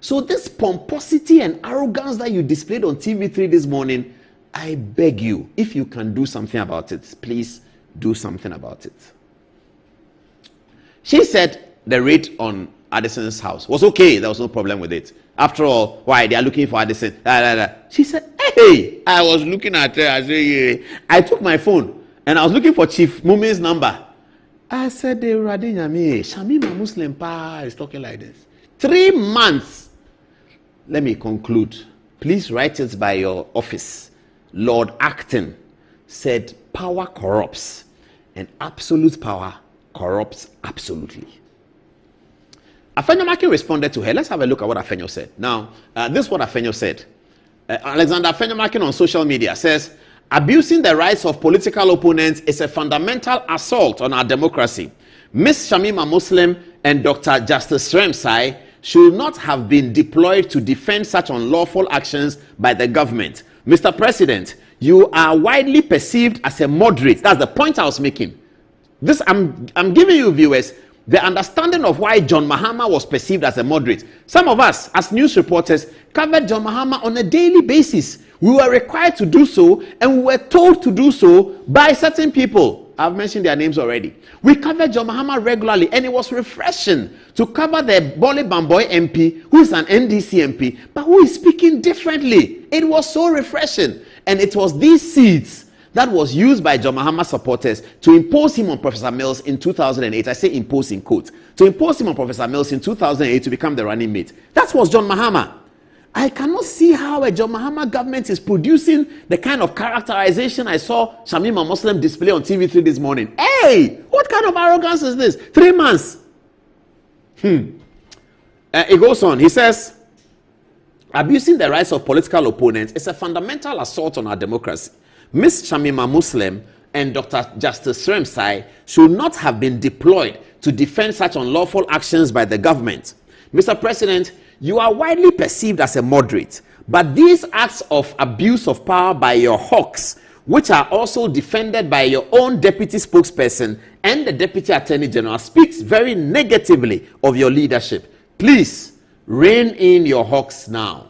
So this pomposity and arrogance that you displayed on TV3 this morning, I beg you, if you can do something about it, please do something about it. She said the raid on Addison's house was okay. There was no problem with it. After all, why? They are looking for Addison. She said, hey, I was looking at her. I took my phone and I was looking for Chief Mumin's number. I said, Shamima Muslim Pa is talking like this. 3 months. Let me conclude. Please write it by your office. Lord Acton said, power corrupts and absolute power corrupts absolutely. Afenyo-Makin responded to her. Let's have a look at what Afenyo said. Now, this is what Afenyo said. Alexander Afenyo-Makin on social media says, abusing the rights of political opponents is a fundamental assault on our democracy. Ms. Shamima Muslim and Dr. Justice Sremsai should not have been deployed to defend such unlawful actions by the government. Mr. President, you are widely perceived as a moderate. That's the point I was making. This, I'm giving you, viewers, the understanding of why John Mahama was perceived as a moderate. Some of us, as news reporters, covered John Mahama on a daily basis. We were required to do so, and we were told to do so by certain people. I've mentioned their names already. We covered John Mahama regularly, and it was refreshing to cover the Bole Bamboy MP, who is an NDC MP, but who is speaking differently. It was so refreshing. And it was these seeds that was used by John Mahama supporters to impose him on Professor Mills in 2008. I say impose in quotes. To impose him on Professor Mills in 2008 to become the running mate. That was John Mahama. I cannot see how a John Mahama government is producing the kind of characterization I saw Shamima Muslim display on TV3 this morning. Hey, what kind of arrogance is this? 3 months. It goes on. He says, abusing the rights of political opponents is a fundamental assault on our democracy. Ms. Shamima Muslim and Dr. Justice Sremsai should not have been deployed to defend such unlawful actions by the government. Mr. President, you are widely perceived as a moderate, but these acts of abuse of power by your hawks, which are also defended by your own deputy spokesperson and the deputy attorney general, speaks very negatively of your leadership. Please rein in your hawks now.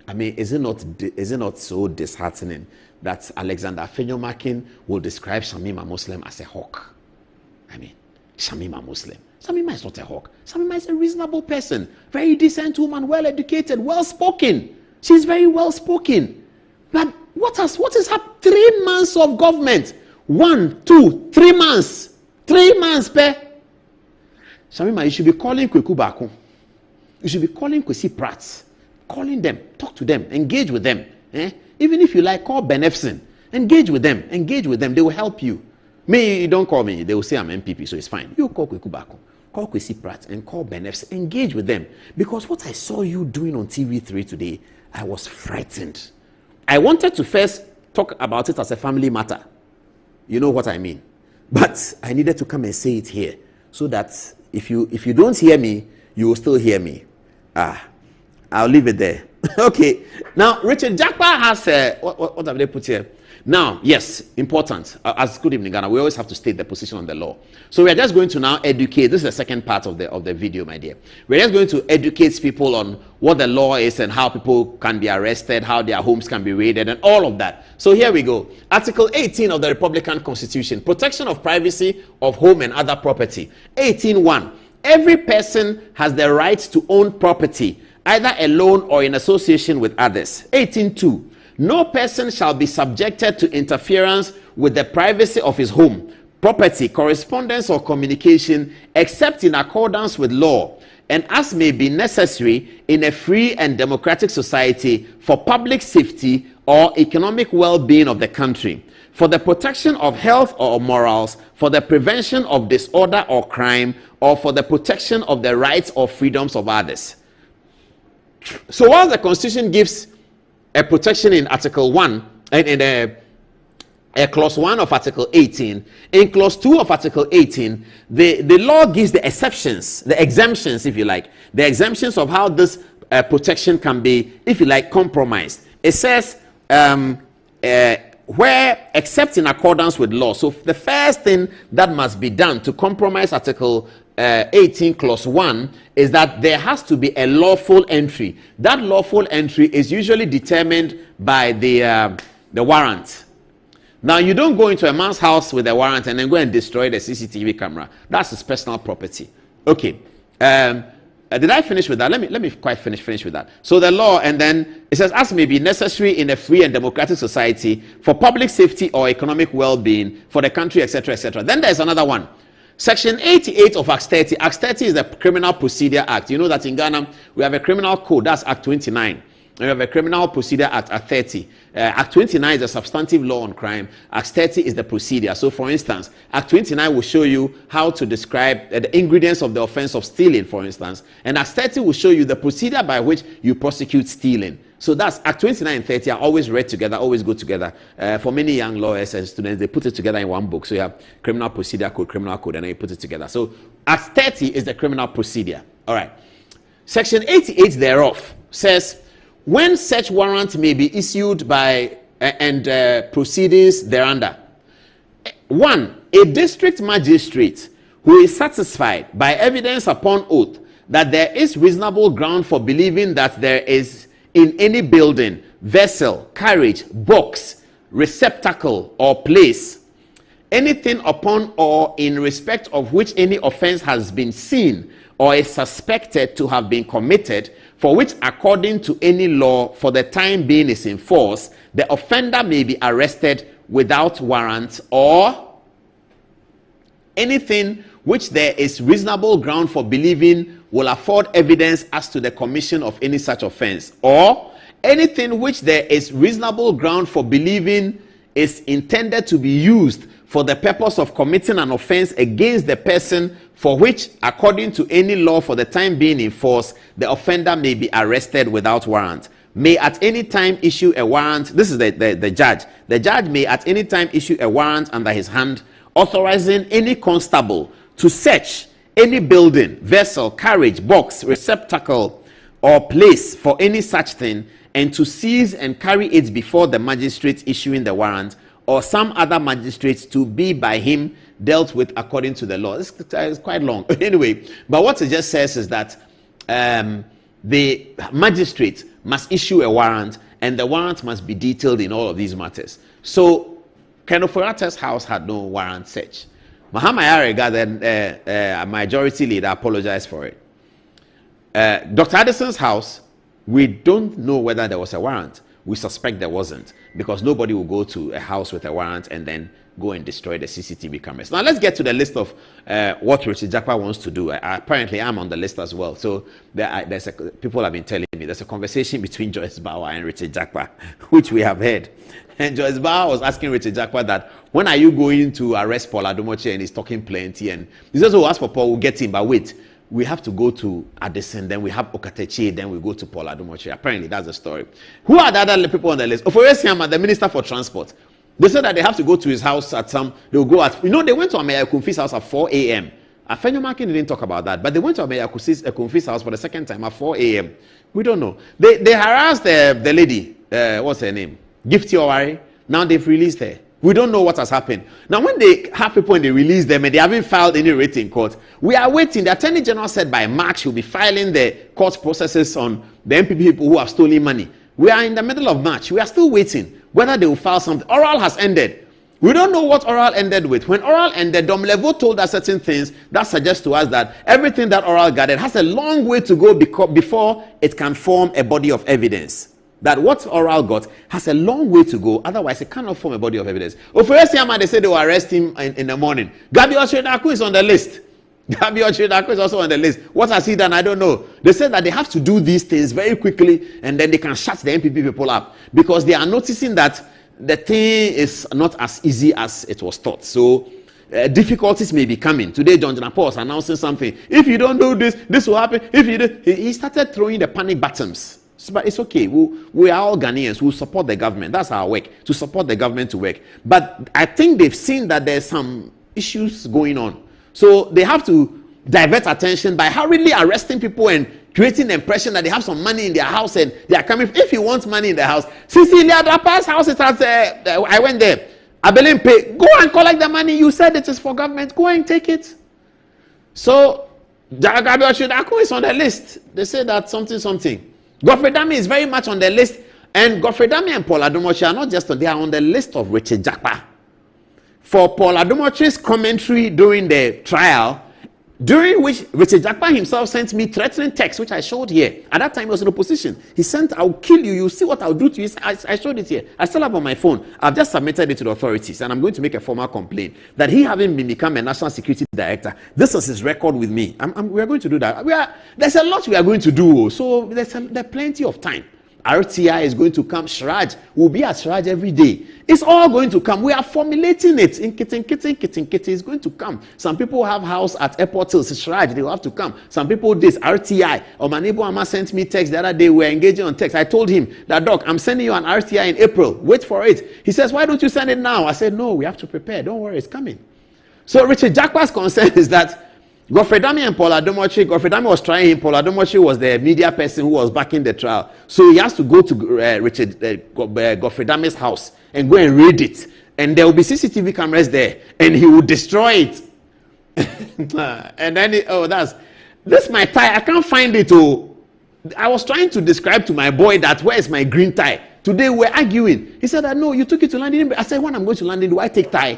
I mean, is it not so disheartening that Alexander Afenyo-Makin will describe Shamima Muslim as a hawk? I mean, Shamima Muslim. Shamima is not a hawk. Shamima is a reasonable person, very decent woman, well educated, well spoken. She's very well spoken. But what is happening? 3 months of government. 1, 2, 3 months. 3 months, pe. Shamima, you should be calling Kweku Baku. You should be calling Kwesi Pratt. Calling them, talk to them, engage with them. Even if you like, call Benefson. Engage with them. They will help you. Me, you don't call me. They will say I'm MPP, so it's fine. You call Kweku Baku, call Kwesi Pratt, and call Benefson. Engage with them. Because what I saw you doing on TV3 today, I was frightened. I wanted to first talk about it as a family matter. You know what I mean. But I needed to come and say it here, so that if you don't hear me, you will still hear me. I'll leave it there. Okay. Now, Richard Jakpa has what have they put here? Now, yes, important. As Good Evening Ghana, we always have to state the position on the law. So we are just going to now educate. This is the second part of the video, my dear. We're just going to educate people on what the law is and how people can be arrested, how their homes can be raided, and all of that. So here we go. Article 18 of the Republican Constitution, protection of privacy of home and other property. 18.1. Every person has the right to own property, either alone or in association with others. 18.2. No person shall be subjected to interference with the privacy of his home, property, correspondence, or communication, except in accordance with law, and as may be necessary in a free and democratic society for public safety or economic well-being of the country, for the protection of health or morals, for the prevention of disorder or crime, or for the protection of the rights or freedoms of others. So while the Constitution gives a protection in Article 1 and in Clause 1 of Article 18, in Clause 2 of Article 18, the law gives the exceptions, the exemptions, if you like, the exemptions of how this protection can be, if you like, compromised. It says, where, except in accordance with law. So the first thing that must be done to compromise Article 18 Clause 1 is that there has to be a lawful entry. That lawful entry is usually determined by the warrant. Now, you don't go into a man's house with a warrant and then go and destroy the CCTV camera. That's his personal property. Okay. Did I finish with that? Let me quite finish with that. So the law, and then it says, as may be necessary in a free and democratic society for public safety or economic well-being for the country, etc., etc. Then there's another one. Section 88 of Act 30. Act 30 is the Criminal Procedure Act. You know that in Ghana, we have a criminal code. That's Act 29. We have a Criminal Procedure Act, Act 30. Act 29 is a substantive law on crime. Act 30 is the procedure. So, for instance, Act 29 will show you how to describe the ingredients of the offense of stealing, for instance. And Act 30 will show you the procedure by which you prosecute stealing. So that's Act 29 and 30 are always read together, always go together. For many young lawyers and students, they put it together in one book. So you have Criminal Procedure Code, Criminal Code, and then you put it together. So Act 30 is the criminal procedure. All right. Section 88 thereof says, when such warrant may be issued by and proceedings thereunder. 1. A district magistrate who is satisfied by evidence upon oath that there is reasonable ground for believing that there is in any building, vessel, carriage, box, receptacle, or place, anything upon or in respect of which any offense has been seen or is suspected to have been committed, for which according to any law for the time being is in force, the offender may be arrested without warrant, or anything which there is reasonable ground for believing will afford evidence as to the commission of any such offense, or anything which there is reasonable ground for believing is intended to be used for the purpose of committing an offense against the person, for which, according to any law for the time being in force, the offender may be arrested without warrant. May at any time issue a warrant. This is the judge. The judge may at any time issue a warrant under his hand, authorizing any constable to search any building, vessel, carriage, box, receptacle, or place for any such thing, and to seize and carry it before the magistrate issuing the warrant, or some other magistrates to be by him dealt with according to the law. It's quite long. Anyway, but what it just says is that the magistrate must issue a warrant, and the warrant must be detailed in all of these matters. So, Kenofurata's house had no warrant search. Mahama Yarega, then majority leader, apologized for it. Dr. Addison's house, we don't know whether there was a warrant. We suspect there wasn't, because nobody will go to a house with a warrant and then go and destroy the CCTV cameras. Now let's get to the list of what Richard Jakpa wants to do. Apparently I'm on the list as well. So people have been telling me there's a conversation between Joyce Bauer and Richard Jakpa, which we have heard. And Joyce Bauer was asking Richard Jakpa that, when are you going to arrest Paul Adomoche? And he's talking plenty. And he says, oh, as for Paul, we'll get him. But wait, we have to go to Addison, then we have Okatechi, then we go to Paul Adomoche. Apparently, that's the story. Who are the other people on the list? Ofori Siama, the Minister for Transport. They said that they have to go to his house at they'll go at, they went to Ameya Kumfi's house at 4 a.m. Afenyo Makin didn't talk about that, but they went to Ameya Kumfi's house for the second time at 4 a.m. We don't know. They harassed the lady, what's her name? Gifty Owari. Now they've released her. We don't know what has happened. Now, when they have people and they release them and they haven't filed any writ in court, we are waiting. The Attorney General said by March he'll be filing the court processes on the MPP people who have stolen money. We are in the middle of March. We are still waiting whether they will file something. Oral has ended. We don't know what oral ended with. When oral ended, Dom Levo told us certain things that suggest to us that everything that oral gathered has a long way to go before it can form a body of evidence. That what oral got has a long way to go, otherwise it cannot form a body of evidence. Ofori Siama, they said they will arrest him in the morning. Gabi Oshodaku is on the list. Gabi Oshodaku is also on the list. What has he done? I don't know. They said that they have to do these things very quickly, and then they can shut the MPP people up, because they are noticing that the thing is not as easy as it was thought. So difficulties may be coming. Today, John Paul was announcing something. If you don't do this, this will happen. If you do, he started throwing the panic buttons. But it's okay. We are all Ghanaians. We'll support the government. That's our work, to support the government to work. But I think they've seen that there's some issues going on. So they have to divert attention by hurriedly arresting people and creating the impression that they have some money in their house and they are coming. If you want money in the house, Cecilia Drapa's house is at, I went there. Abelin pay. Go and collect the money. You said it is for government. Go and take it. So Gabriel Oshiedaku is on the list. They say that something. Godfrey Dame is very much on the list, and Godfrey Dame and Paul Adomochi are not just on, they are on the list of Richard Jakpa. For Paul Adomochi's commentary during the trial, during which Richard Jakpa himself sent me threatening text, which I showed here. At that time, he was in opposition. He sent, "I'll kill you. You'll see what I'll do to you." I showed it here. I still have on my phone. I've just submitted it to the authorities, and I'm going to make a formal complaint that he having become a national security director. This is his record with me. We are going to do that. There's a lot we are going to do, so there's plenty of time. RTI is going to come. Shraj will be at Shraj every day. It's all going to come. We are formulating it. In Kitty is going to come. Some people have house at Airport Hills. Shraj, they will have to come. Some people this RTI. Or my neighbor Amma sent me text the other day. We're engaging on text. I told him that, "Doc, I'm sending you an RTI in April. Wait for it." He says, "Why don't you send it now?" I said, "No, we have to prepare. Don't worry, it's coming." So Richard Jakpa's concern is that Godfrey Dame and Paul Adomochi, Godfrey Dame was trying him. Paul Adomochi was the media person who was backing the trial. So he has to go to Godfrey Dame's house and go and raid it. And there will be CCTV cameras there. And he will destroy it. And then, this my tie. I can't find it. I was trying to describe to my boy that, where is my green tie? Today we're arguing. He said, "No, you took it to London." I said, "When I'm going to London, do I take tie?"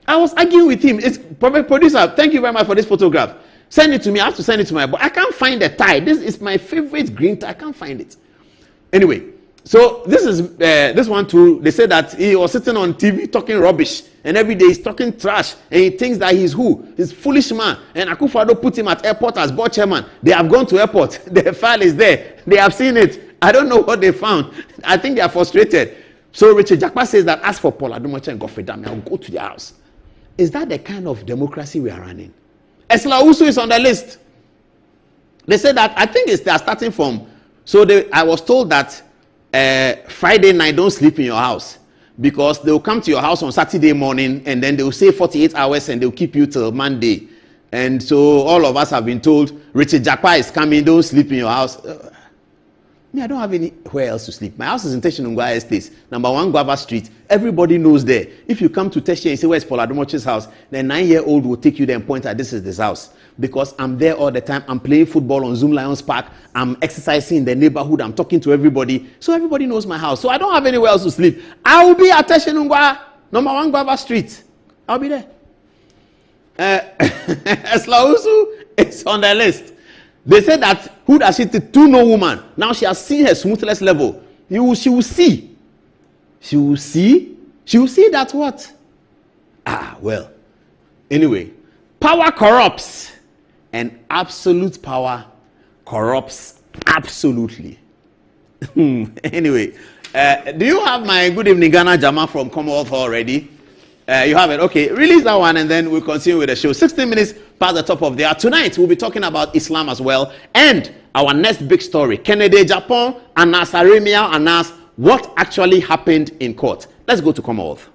I was arguing with him. It's producer. Thank you very much for this photograph. Send it to me. I have to send it to my boy. I can't find the tie. This is my favorite green tie. I can't find it. Anyway, so this is this one too. They said that he was sitting on TV talking rubbish, and every day he's talking trash, and he thinks that he's who? He's foolish man. And Akufo-Addo put him at airport as board chairman. They have gone to airport. The file is there. They have seen it. I don't know what they found. I think they are frustrated. So Richard Jakpa says that, as for Paul Adomochi and Godfrey Dame, I'll go to their house. Is that the kind of democracy we are running? Esla Usu is on the list. They said that, I think they are starting from, I was told that Friday night, don't sleep in your house, because they will come to your house on Saturday morning and then they will say 48 hours and they will keep you till Monday. And so all of us have been told, Richard Jakpa is coming, don't sleep in your house. I don't have anywhere else to sleep. My house is in Teshinungwa Estate, number 1 Guava Street. Everybody knows there. If you come to Teshi and say, "Where's Paul Adomochi's house?" the 9-year-old will take you there and point at, "This is this house." Because I'm there all the time. I'm playing football on Zoom Lions Park. I'm exercising in the neighborhood. I'm talking to everybody. So everybody knows my house. So I don't have anywhere else to sleep. I will be at Teshinungwa, number 1 Guava Street. I'll be there. Eslausu is on the list. They said that, who does she take? To no woman. Now she has seen her smoothness level. She will see. She will see that what? Well. Anyway, power corrupts, and absolute power corrupts absolutely. Anyway, do you have my Good Evening Ghana Jama from Commonwealth Hall already? You have it. Okay, release that one and then we'll continue with the show. 16 minutes past the top of the hour. Tonight we'll be talking about Islam as well, and our next big story, Kennedy Japan and Aremia announced what actually happened in court. Let's go to Commonwealth.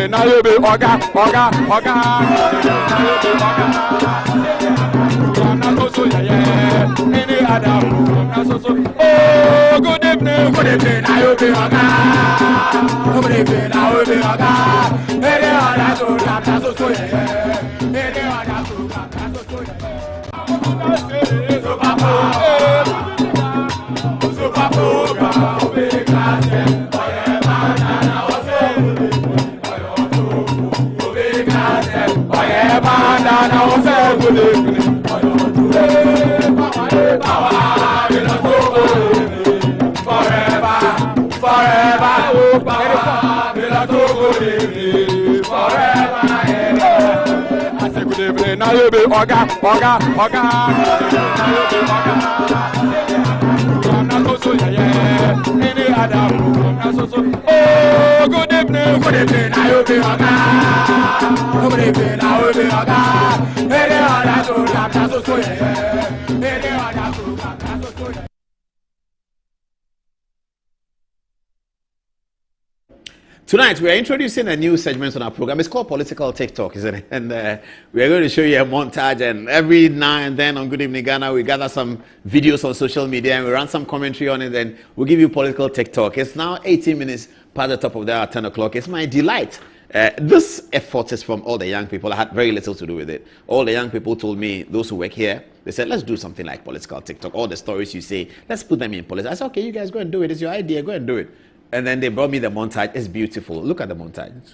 Now you be Oga. Oh, good evening. Now you be Oga. Good evening. Now you be Oga. Any other program, that's so any other program, that's so Super program, big class, na you be oga. Any other program na so. Oh, good evening, na you be oga. Good evening, na you be oga. Any other program na so. Any other program na so. Tonight, we are introducing a new segment on our program. It's called Political TikTok, isn't it? And we are going to show you a montage. And every now and then on Good Evening Ghana, we gather some videos on social media and we run some commentary on it. And we'll give you Political TikTok. It's now 18 minutes past the top of the hour, 10 o'clock. It's my delight. This effort is from all the young people. I had very little to do with it. All the young people told me, those who work here, they said, let's do something like Political TikTok. All the stories you say, let's put them in politics. I said, okay, you guys go and do it. It's your idea. Go and do it. And then they brought me the montage. It's beautiful. Look at the montage.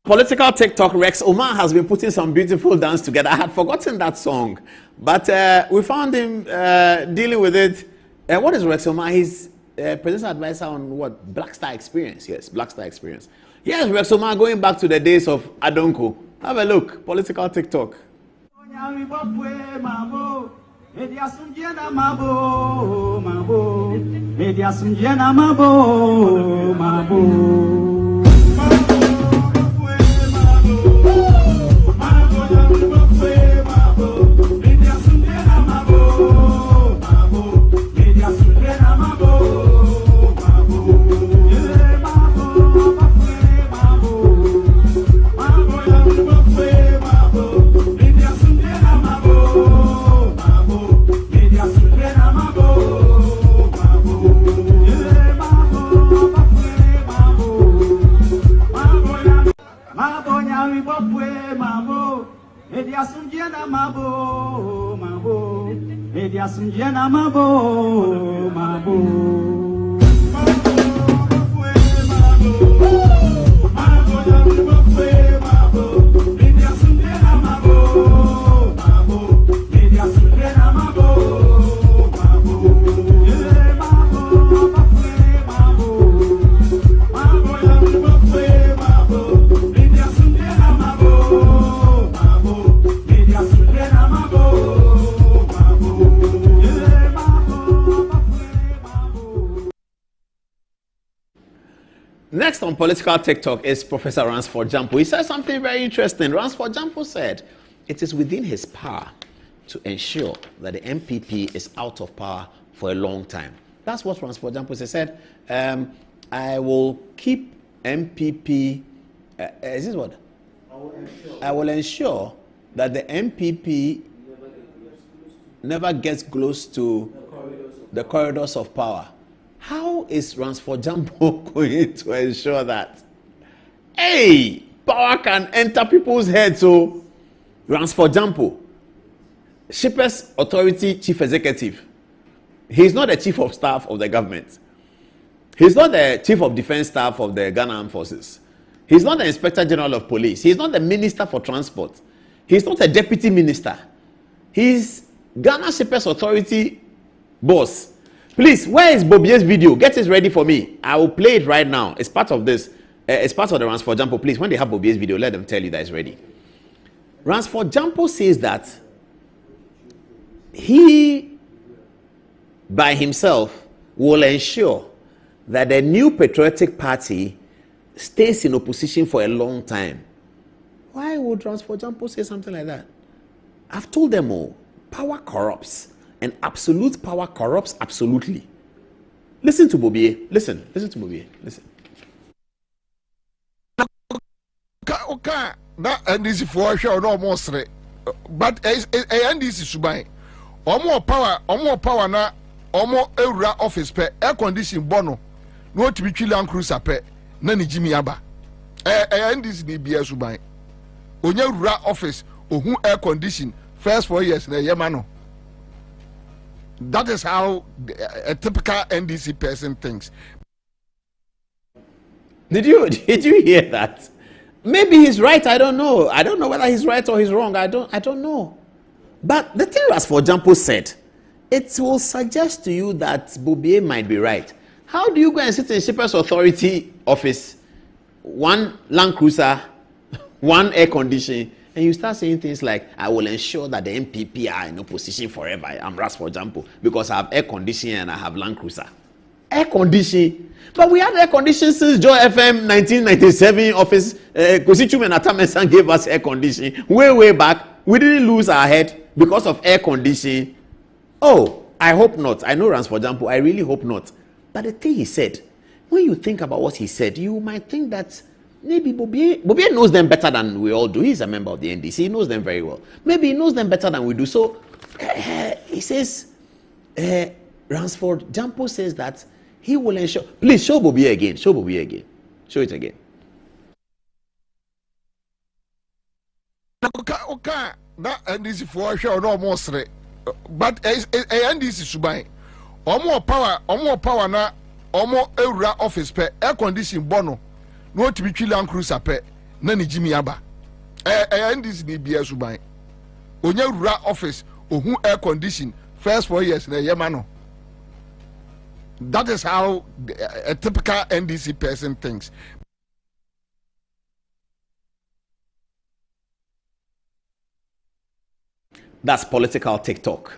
Political TikTok, Rex Omar has been putting some beautiful dance together. I had forgotten that song, but we found him dealing with it. What is Rex Omar? He's presidential advisor on what? Black Star Experience. Yes, Black Star Experience. Yes, Rex Omar going back to the days of Adonko. Have a look. Political TikTok. Next on Political TikTok is Professor Ransford Jampo. He said something very interesting. Ransford Jampo said it is within his power to ensure that the MPP is out of power for a long time. That's what Ransford Jampo said. I will keep MPP. Is this what? I will ensure that the MPP never gets close to the corridors of power. How is Ransford Jampo going to ensure that? Hey, power can enter people's heads. So, Ransford Jampo, Shippers Authority Chief Executive, he's not the Chief of Staff of the government. He's not the Chief of Defense Staff of the Ghana Armed Forces. He's not the Inspector General of Police. He's not the Minister for Transport. He's not a Deputy Minister. He's Ghana Shippers Authority boss. Please, where is Bobie's video? Get it ready for me. I will play it right now. It's part of this. It's part of the Ransford Jampo. Please, when they have Bobie's video, let them tell you that it's ready. Ransford Jampo says that he, by himself, will ensure that the new patriotic party stays in opposition for a long time. Why would Ransford Jampo say something like that? I've told them all. Power corrupts. And absolute power corrupts absolutely. Listen to Bobie. Listen to Bobie. Listen. Okay, that NDC for sure no more straight. But NDC subai. Omo power na omo ewura office pe air condition bono. No to be Chilean cruiser pe na ni Jimmy Aba. NDC ni bia subai. Onye ewura office ohun air condition first 4 years na yemano. That is how a typical NDC person thinks. Did you hear that? Maybe he's right. I don't know. I don't know whether he's right or he's wrong. I don't know. But the thing Ransford Jampo said, it will suggest to you that Bobie might be right. How do you go and sit in Shippers Authority office, one Land Cruiser, one air conditioning, and you start saying things like, I will ensure that the MPP are in opposition forever. I'm Ransford Jampo because I have air conditioning and I have Land Cruiser. Air conditioning. But we had air conditioning since Joy FM 1997 office. Kosi Chume and Atamesan gave us air conditioning way back. We didn't lose our head because of air conditioning. Oh, I hope not. I know Ransford Jampo. I really hope not. But the thing he said, when you think about what he said, you might think that maybe Bobie knows them better than we all do. He's a member of the NDC. He knows them very well. Maybe he knows them better than we do. So he says, Ransford Jampo says that he will ensure. Please show Bobie again. Show Bobie again. Show it again. Okay, that NDC for sure no more straight. But NDC subai. Omo power na omo ewura office pe air condition bono. No to be Land Cruiser pe na ni Jimmy aba. NDC ni bia subai. Onye ewura office ohun air condition first 4 years na yemano. That is how a typical NDC person thinks. That's political TikTok.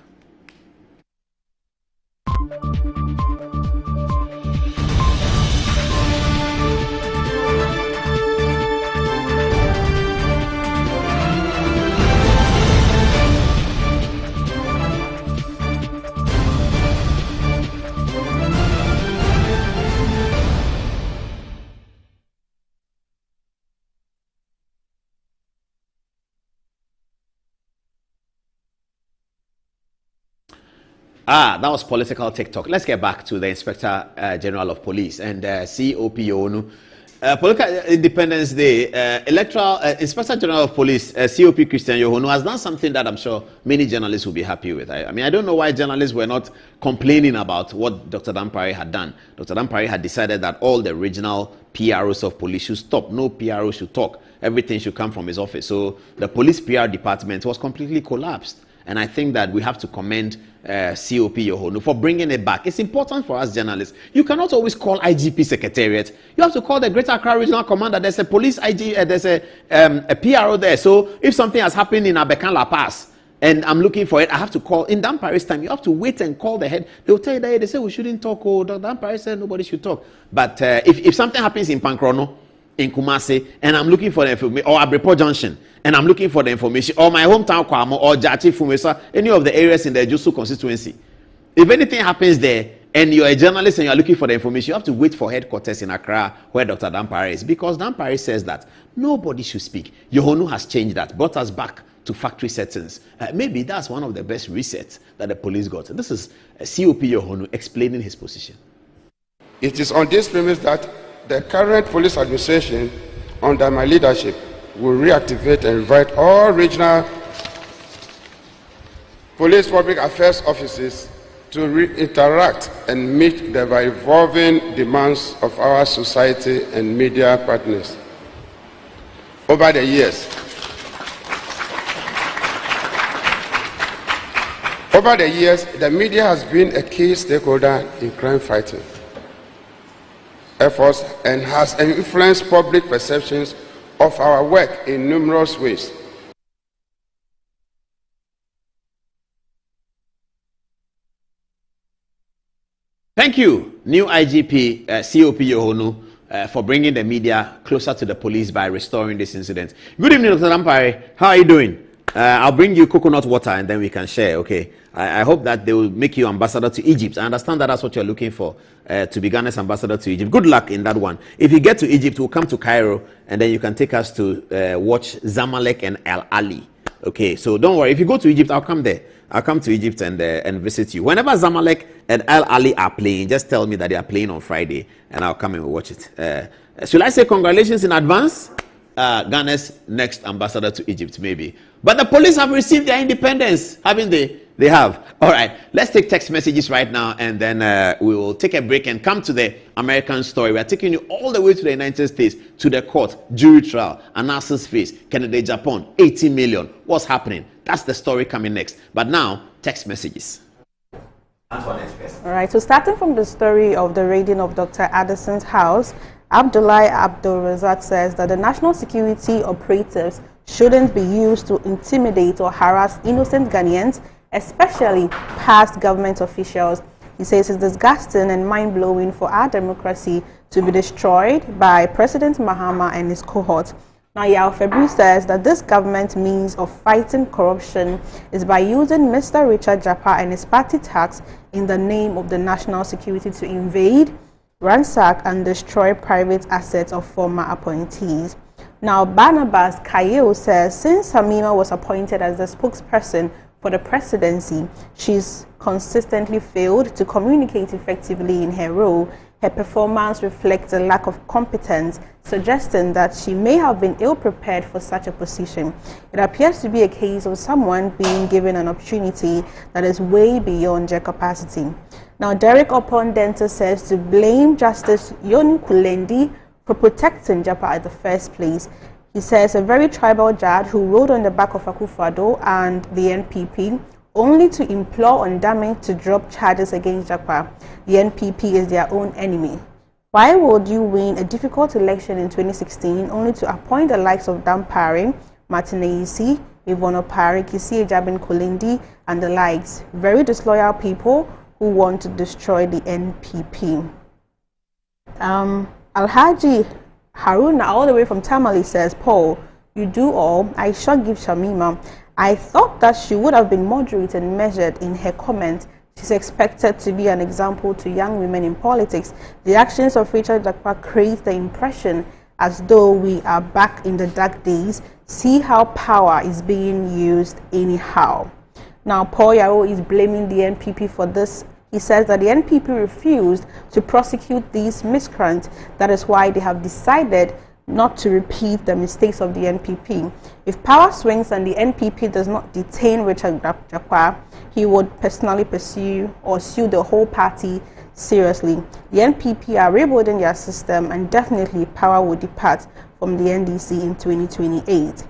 That was political TikTok. Let's get back to the Inspector General of Police and COP Yohonu. Political Independence Day, Electoral Inspector General of Police, COP Christian Yohonu, has done something that I'm sure many journalists will be happy with. I mean, I don't know why journalists were not complaining about what Dr. Dampare had done. Dr. Dampare had decided that all the regional PROs of police should stop. No PRO should talk. Everything should come from his office. So the police PR department was completely collapsed. And I think that we have to commend COP Yohonu for bringing it back. It's important for us journalists. You cannot always call IGP Secretariat. You have to call the Greater Accra Regional Commander. There's a police IG, there's a PRO there. So if something has happened in Abekan La Paz and I'm looking for it, I have to call. In Dampare's time, you have to wait and call the head. They'll tell you that they say we shouldn't talk. Oh, Dampare said nobody should talk. But if something happens in Pankrono, in Kumasi, and I'm looking for the information, or Abrepo Junction, and I'm looking for the information, or my hometown Kwamo, or Jati Fumesa, any of the areas in the Jusu constituency. If anything happens there, and you're a journalist and you're looking for the information, you have to wait for headquarters in Accra, where Dr. Dampare is, because Dampare says that nobody should speak. Yohonu has changed that, brought us back to factory settings. Maybe that's one of the best resets that the police got. This is COP Yohonu explaining his position. It is on this premise that the current police administration, under my leadership, will reactivate and invite all regional police public affairs offices to interact and meet the evolving demands of our society and media partners. Over the years, the media has been a key stakeholder in crime fighting efforts and has influenced public perceptions of our work in numerous ways. Thank you, new IGP COP Yohonu, for bringing the media closer to the police by restoring this incident. Good evening, Dr. Dampare. How are you doing? I'll bring you coconut water and then we can share, okay? I hope that they will make you ambassador to Egypt. I understand that that's what you're looking for, to be Ghana's ambassador to Egypt. Good luck in that one. If you get to Egypt, we'll come to Cairo and then you can take us to watch Zamalek and Al Ahly. Okay, so don't worry. If you go to Egypt, I'll come there. I'll come to Egypt and visit you. Whenever Zamalek and Al Ahly are playing, just tell me that they are playing on Friday and I'll come and watch it. Should I say congratulations in advance? Ghana's next ambassador to Egypt, maybe. But the police have received their independence, haven't they? They have. All right. Let's take text messages right now, and then we will take a break and come to the American story. We are taking you all the way to the United States, to the court, jury trial, analysis phase, Kennedy Japan, 80 million. What's happening? That's the story coming next. But now, text messages. All right. So starting from the story of the raiding of Dr. Addison's house, Abdullahi Abdul Razak says that the national security operatives shouldn't be used to intimidate or harass innocent Ghanaians, especially past government officials. He says it's disgusting and mind-blowing for our democracy to be destroyed by President Mahama and his cohort. Now, Yao February says that this government means of fighting corruption is by using Mr. Richard Japa and his party tax in the name of the national security to invade, ransack and destroy private assets of former appointees. Now, Barnabas Kayeo says since Hamima was appointed as the spokesperson for the presidency, she's consistently failed to communicate effectively in her role. Her performance reflects a lack of competence, suggesting that she may have been ill-prepared for such a position. It appears to be a case of someone being given an opportunity that is way beyond their capacity. Now, Derek Opondenta says to blame Justice Yonu Kulendi for protecting Japa at the first place. He says a very tribal judge who rode on the back of Akufo-Addo and the NPP only to implore on Dame to drop charges against Japa. The NPP is their own enemy. Why would you win a difficult election in 2016 only to appoint the likes of Dampare, Martin Ayisi, Yvonne Opare, Kisi Ejabin Kulendi, and the likes? Very disloyal people who want to destroy the NPP. Alhaji Haruna, all the way from Tamale, says, Paul, you do all. I shall give Shamima. I thought that she would have been moderate and measured in her comment. She's expected to be an example to young women in politics. The actions of Richard Japa create the impression as though we are back in the dark days. See how power is being used anyhow. Now, Paul Yaro is blaming the NPP for this. He says that the NPP refused to prosecute these miscreants. That is why they have decided not to repeat the mistakes of the NPP. If power swings and the NPP does not detain Richard Japa, he would personally pursue or sue the whole party seriously. The NPP are rebuilding their system, and definitely power will depart from the NDC in 2028.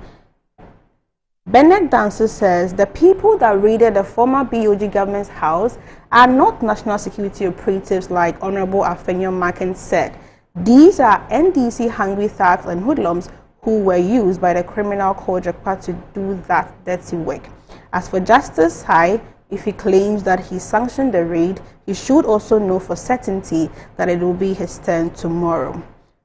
Bennett Dancer says the people that raided the former BOG government's house are not national security operatives like Honorable Afenyo Maken said. These are NDC hungry thugs and hoodlums who were used by the criminal code Japa to do that dirty work. As for Justice High, if he claims that he sanctioned the raid, he should also know for certainty that it will be his turn tomorrow.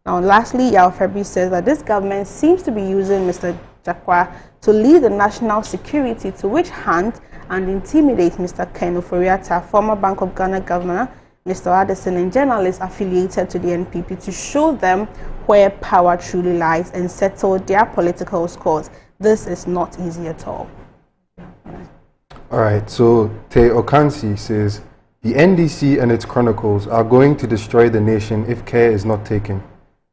Now, lastly, Yao February says that this government seems to be using Mr. Japa to lead the national security to witch hunt and intimidate Mr. Ken Ofori-Atta, former Bank of Ghana governor, Mr. Addison, and journalists affiliated to the NPP to show them where power truly lies and settle their political scores. This is not easy at all. All right, so Te Okansi says, the NDC and its chronicles are going to destroy the nation if care is not taken.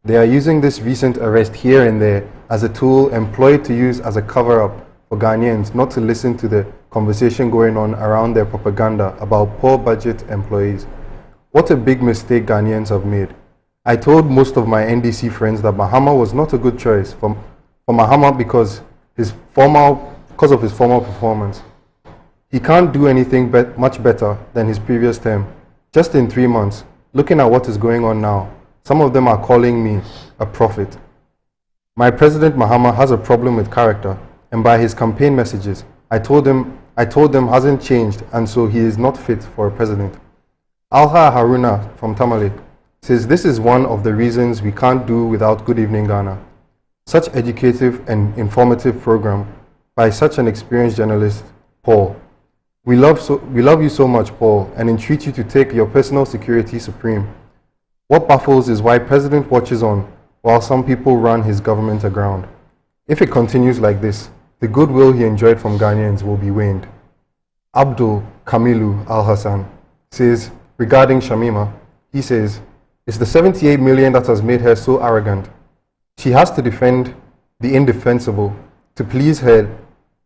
They are using this recent arrest here and there as a tool employed to use as a cover-up for Ghanaians not to listen to the conversation going on around their propaganda about poor budget employees. What a big mistake Ghanaians have made. I told most of my NDC friends that Mahama was not a good choice for Mahama because of his former performance. He can't do anything much better than his previous term. Just in 3 months, looking at what is going on now, some of them are calling me a prophet. My President Mahama has a problem with character, and by his campaign messages, I told them hasn't changed, and so he is not fit for a president. Alha Haruna from Tamale says this is one of the reasons we can't do without Good Evening Ghana. Such educative and informative program by such an experienced journalist, Paul. We love you so much, Paul, and entreat you to take your personal security supreme. What baffles is why President watches on while some people run his government aground. If it continues like this, the goodwill he enjoyed from Ghanaians will be waned. Abdul Kamilu Al-Hassan says, regarding Shamima, he says, it's the 78 million that has made her so arrogant. She has to defend the indefensible to please her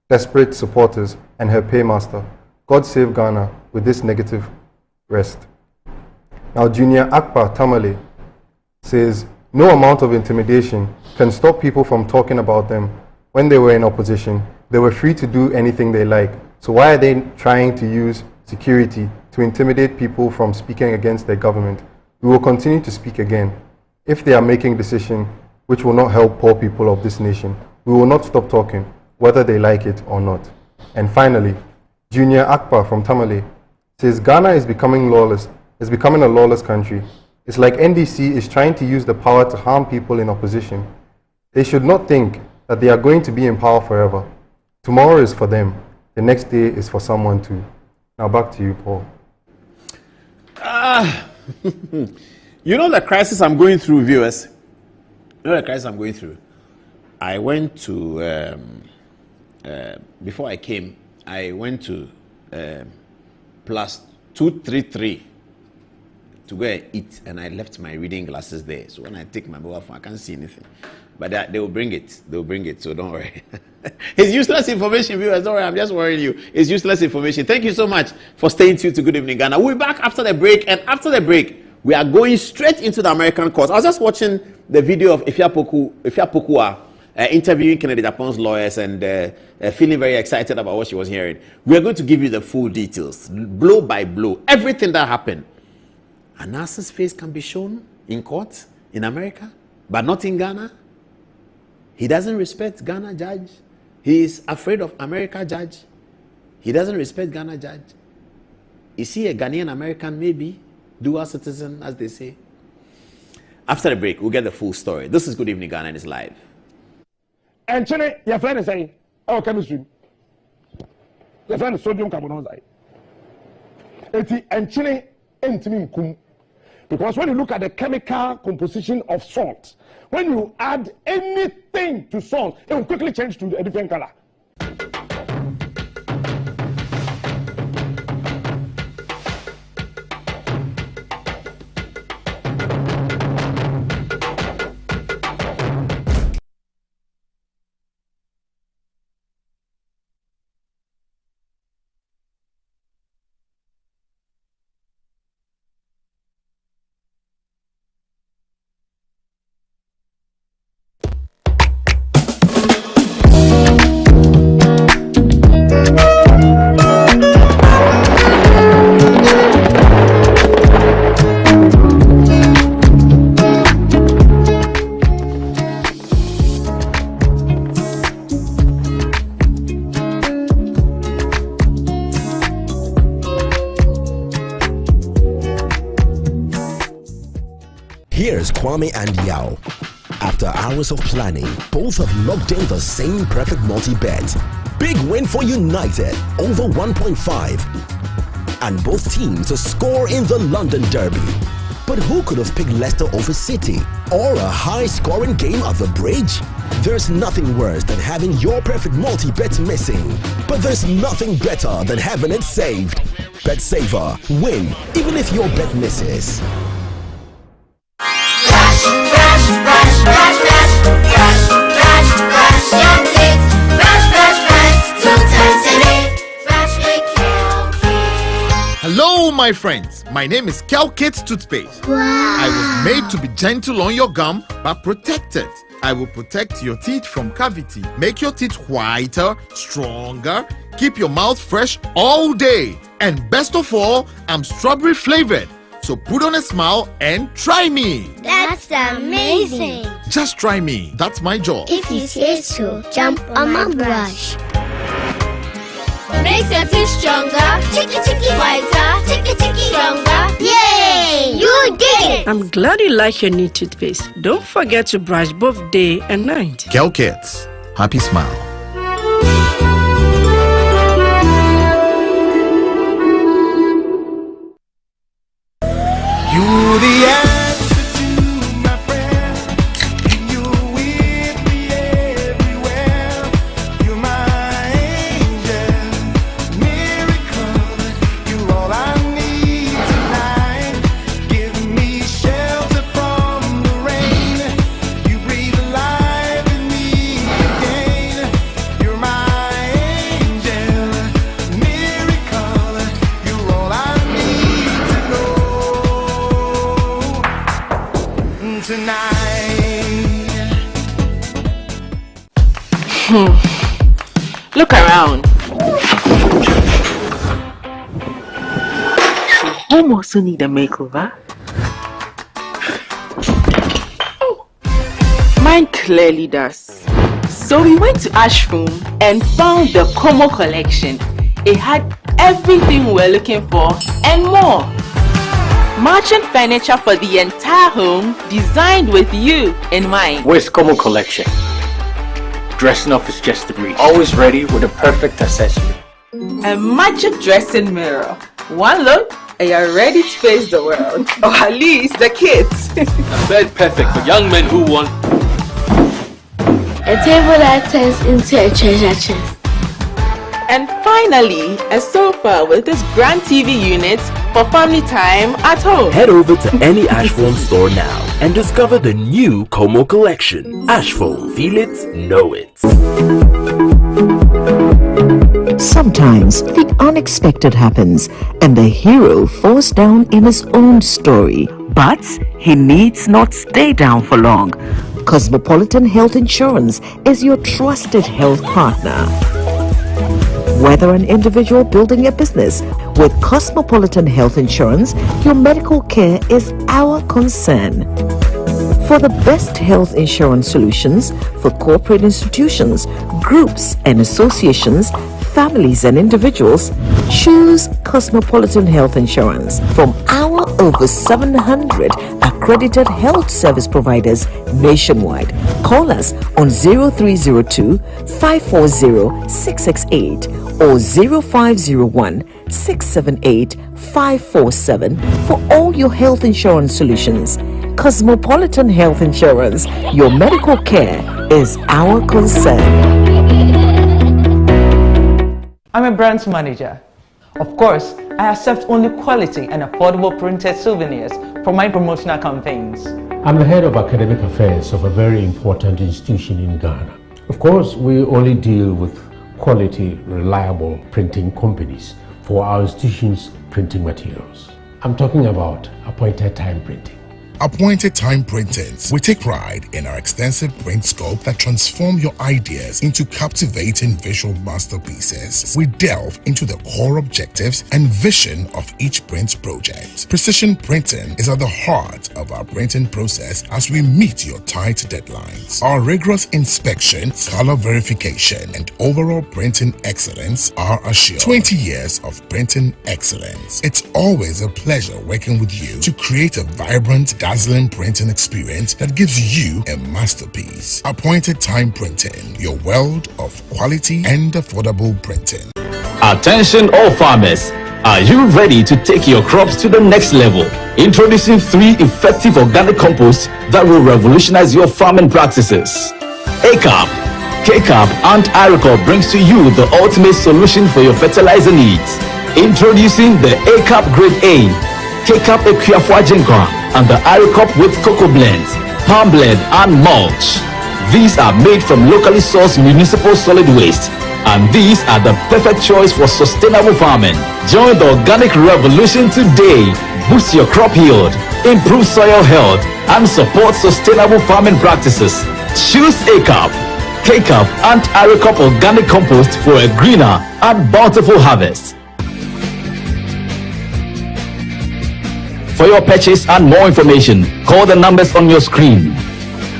desperate supporters and her paymaster. God save Ghana with this negative rest. Now, Junior Akpa Tamale says, no amount of intimidation can stop people from talking about them. When they were in opposition, they were free to do anything they like. So why are they trying to use security to intimidate people from speaking against their government? We will continue to speak again. If they are making decisions which will not help poor people of this nation, we will not stop talking, whether they like it or not. And finally, Junior Akpa from Tamale says, Ghana is becoming lawless, is becoming a lawless country. It's like NDC is trying to use the power to harm people in opposition. They should not think that they are going to be in power forever. Tomorrow is for them. The next day is for someone too. Now back to you, Paul. You know the crisis I'm going through, viewers? You know the crisis I'm going through? I went to, before I came, I went to plus 233 to go and eat, and I left my reading glasses there. So when I take my mobile phone, I can't see anything. But they will bring it. They will bring it, so don't worry. It's useless information, viewers. Don't worry, I'm just worrying you. It's useless information. Thank you so much for staying tuned to Good Evening Ghana. We'll be back after the break, and after the break, we are going straight into the American courts. I was just watching the video of Ifya Pokua interviewing Kennedy Japon's lawyers and feeling very excited about what she was hearing. We are going to give you the full details, blow by blow, everything that happened. Anas's face can be shown in court in America, but not in Ghana. He doesn't respect Ghana judge. He is afraid of America judge. He doesn't respect Ghana judge. Is he a Ghanaian American? Maybe. Dual citizen, as they say. After the break, we'll get the full story. This is Good Evening Ghana and it's live. And Chile, your friend is saying, oh, chemistry. Your friend is sodium carbonate. And Chile ain't me kum. Because when you look at the chemical composition of salt, when you add anything to salt, it will quickly change to a different color. Here's Kwame and Yao. After hours of planning, both have locked in the same perfect multi-bet. Big win for United, over 1.5. And both teams to score in the London Derby. But who could have picked Leicester over City? Or a high-scoring game at the Bridge? There's nothing worse than having your perfect multi-bet missing. But there's nothing better than having it saved. Bet Saver. Win, even if your bet misses. Hello, my friends. My name is Calkit Toothpaste. Wow. I was made to be gentle on your gum, but protected. I will protect your teeth from cavity, make your teeth whiter, stronger, keep your mouth fresh all day. And best of all, I'm strawberry flavored. So put on a smile and try me. That's amazing. Just try me. That's my job. If you say so, jump on my brush. Makes your teeth stronger, chicky chicky whiter, chicky chicky stronger. Yay! You did it! I'm glad you like your new toothpaste. Don't forget to brush both day and night. Calkits. Happy smile. You the answer to my prayers. You're with me everywhere. You're my angel, miracle. You're all I need tonight. Give me shelter from the rain. You breathe life in me again. You're my angel, miracle. Look around. Home also need a makeover. Mine clearly does. So we went to Ashroom and found the Como collection. It had everything we're looking for and more. Merchant furniture for the entire home, designed with you in mind. Where's Como collection? Dressing up is just a breeze. Always ready with a perfect accessory. A magic dressing mirror. One look and you're ready to face the world. Or at least the kids. A bed perfect for young men who want a table that turns into a treasure chest. And finally, a sofa with this grand TV unit for family time at home. Head over to any Ashphone store now and discover the new Como collection. Ashphone, feel it, know it. Sometimes the unexpected happens and the hero falls down in his own story. But he needs not stay down for long. Cosmopolitan Health Insurance is your trusted health partner. Whether an individual building a business, with Cosmopolitan Health Insurance, your medical care is our concern. For the best health insurance solutions for corporate institutions, groups and associations, families and individuals, choose Cosmopolitan Health Insurance from our over 700 accredited health service providers nationwide. Call us on 0302 540 668 or 0501 678 547 for all your health insurance solutions. Cosmopolitan Health Insurance, your medical care is our concern. I'm a branch manager. Of course, I accept only quality and affordable printed souvenirs for my promotional campaigns. I'm the head of academic affairs of a very important institution in Ghana. Of course, we only deal with quality, reliable printing companies for our institution's printing materials. I'm talking about appointed time printing. Appointed Time Printings. We take pride in our extensive print scope that transform your ideas into captivating visual masterpieces. We delve into the core objectives and vision of each print project. Precision printing is at the heart of our printing process as we meet your tight deadlines. Our rigorous inspection, color verification, and overall printing excellence are assured. 20 years of printing excellence. It's always a pleasure working with you to create a vibrant, dazzling printing experience that gives you a masterpiece. Appointed Time Printing, your world of quality and affordable printing. Attention all farmers, are you ready to take your crops to the next level? Introducing 3 effective organic composts that will revolutionize your farming practices. ACAP, KCAP and IRICOP brings to you the ultimate solution for your fertilizer needs. Introducing the ACAP Grade A, KCAP Equiafua Jinkwa, and the IRICOP with cocoa blends, palm blend and mulch. These are made from locally sourced municipal solid waste, and these are the perfect choice for sustainable farming. Join the organic revolution today. Boost your crop yield, improve soil health, and support sustainable farming practices. Choose ACAP, KCAP and IRICOP organic compost for a greener and bountiful harvest. For your purchase and more information, call the numbers on your screen.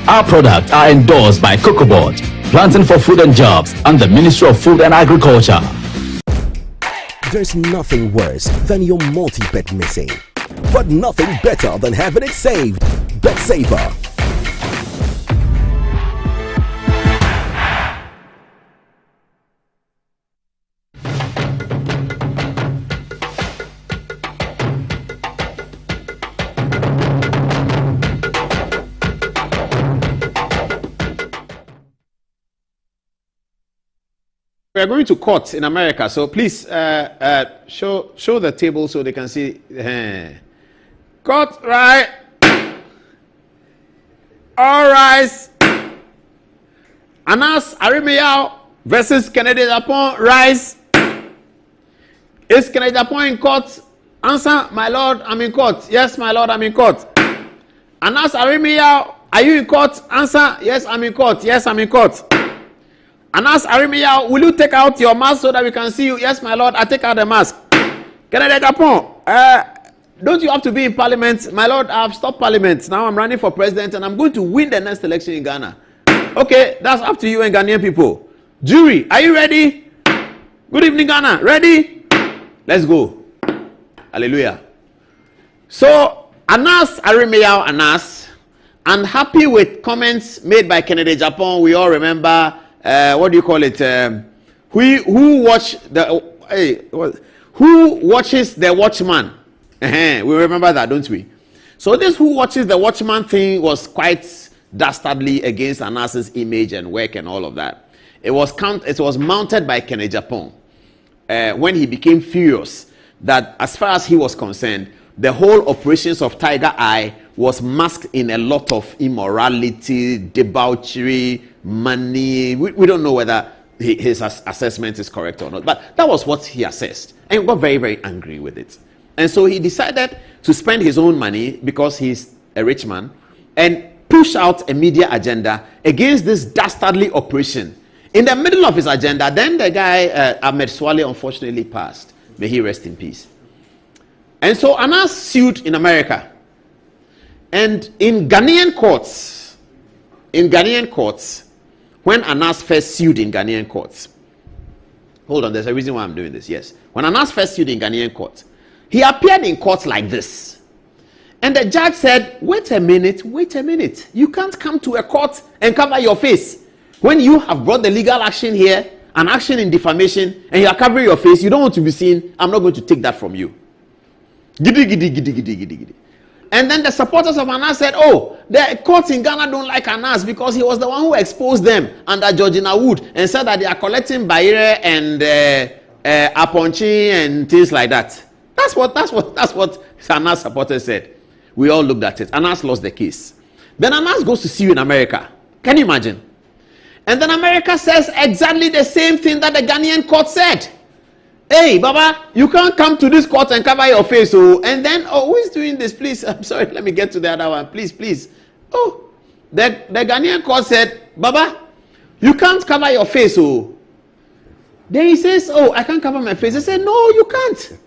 Our products are endorsed by COCOBOD, Planting for Food and Jobs, and the Ministry of Food and Agriculture. There's nothing worse than your multi-bet missing, but nothing better than having it saved. BetSaver. We are going to court in America, so please show the table so they can see. Court, right? All rise. Anas Arimiyao versus Kennedy Japon, rise. Is Kennedy Japon in court? Answer, my lord, I'm in court. Yes, my lord, I'm in court. Anas Arimiyao, are you in court? Answer, yes, I'm in court. Yes, I'm in court. Anas Arimia, will you take out your mask so that we can see you? Yes, my lord, I take out the mask. Kennedy Japan, don't you have to be in parliament? My lord, I've stopped parliament. Now I'm running for president and I'm going to win the next election in Ghana. Okay, that's up to you and Ghanaian people. Jury, are you ready? Good evening, Ghana. Ready? Let's go. Hallelujah. So, Anas Arimia Anas, unhappy with comments made by Kennedy Japan. We all remember, what do you call it? Who watches the Watchman? We remember that, don't we? So this who watches the Watchman thing was quite dastardly against Anas's image and work and all of that. It was mounted by Kennedy Japan when he became furious that as far as he was concerned, the whole operations of Tiger Eye was masked in a lot of immorality, debauchery, money. We don't know whether his assessment is correct or not, but that was what he assessed and got very, very angry with it. And so he decided to spend his own money because he's a rich man and push out a media agenda against this dastardly operation. In the middle of his agenda, then the guy, Ahmed Swale, unfortunately passed. May he rest in peace. And so Anas sued in America. And in Ghanaian courts, when Anas first sued in Ghanaian courts, hold on, there's a reason why I'm doing this, yes. When Anas first sued in Ghanaian courts, he appeared in court like this. And the judge said, wait a minute. You can't come to a court and cover your face. When you have brought the legal action here, an action in defamation, and you are covering your face, you don't want to be seen, I'm not going to take that from you. Giddy, giddy, giddy, giddy, giddy, giddy. And then the supporters of Anas said, oh, the courts in Ghana don't like Anas because he was the one who exposed them under Georgina Wood and said that they are collecting Bayere and Aponchi and things like that. That's what Anas supporters said. We all looked at it. Anas lost the case. Then Anas goes to sue in America. Can you imagine? And then America says exactly the same thing that the Ghanaian court said. Hey, Baba, you can't come to this court and cover your face. Oh, and then, who is doing this? Please, I'm sorry, let me get to the other one. Please. Oh, the Ghanaian court said, Baba, you can't cover your face. Oh. Then he says, oh, I can't cover my face. They said, no, you can't.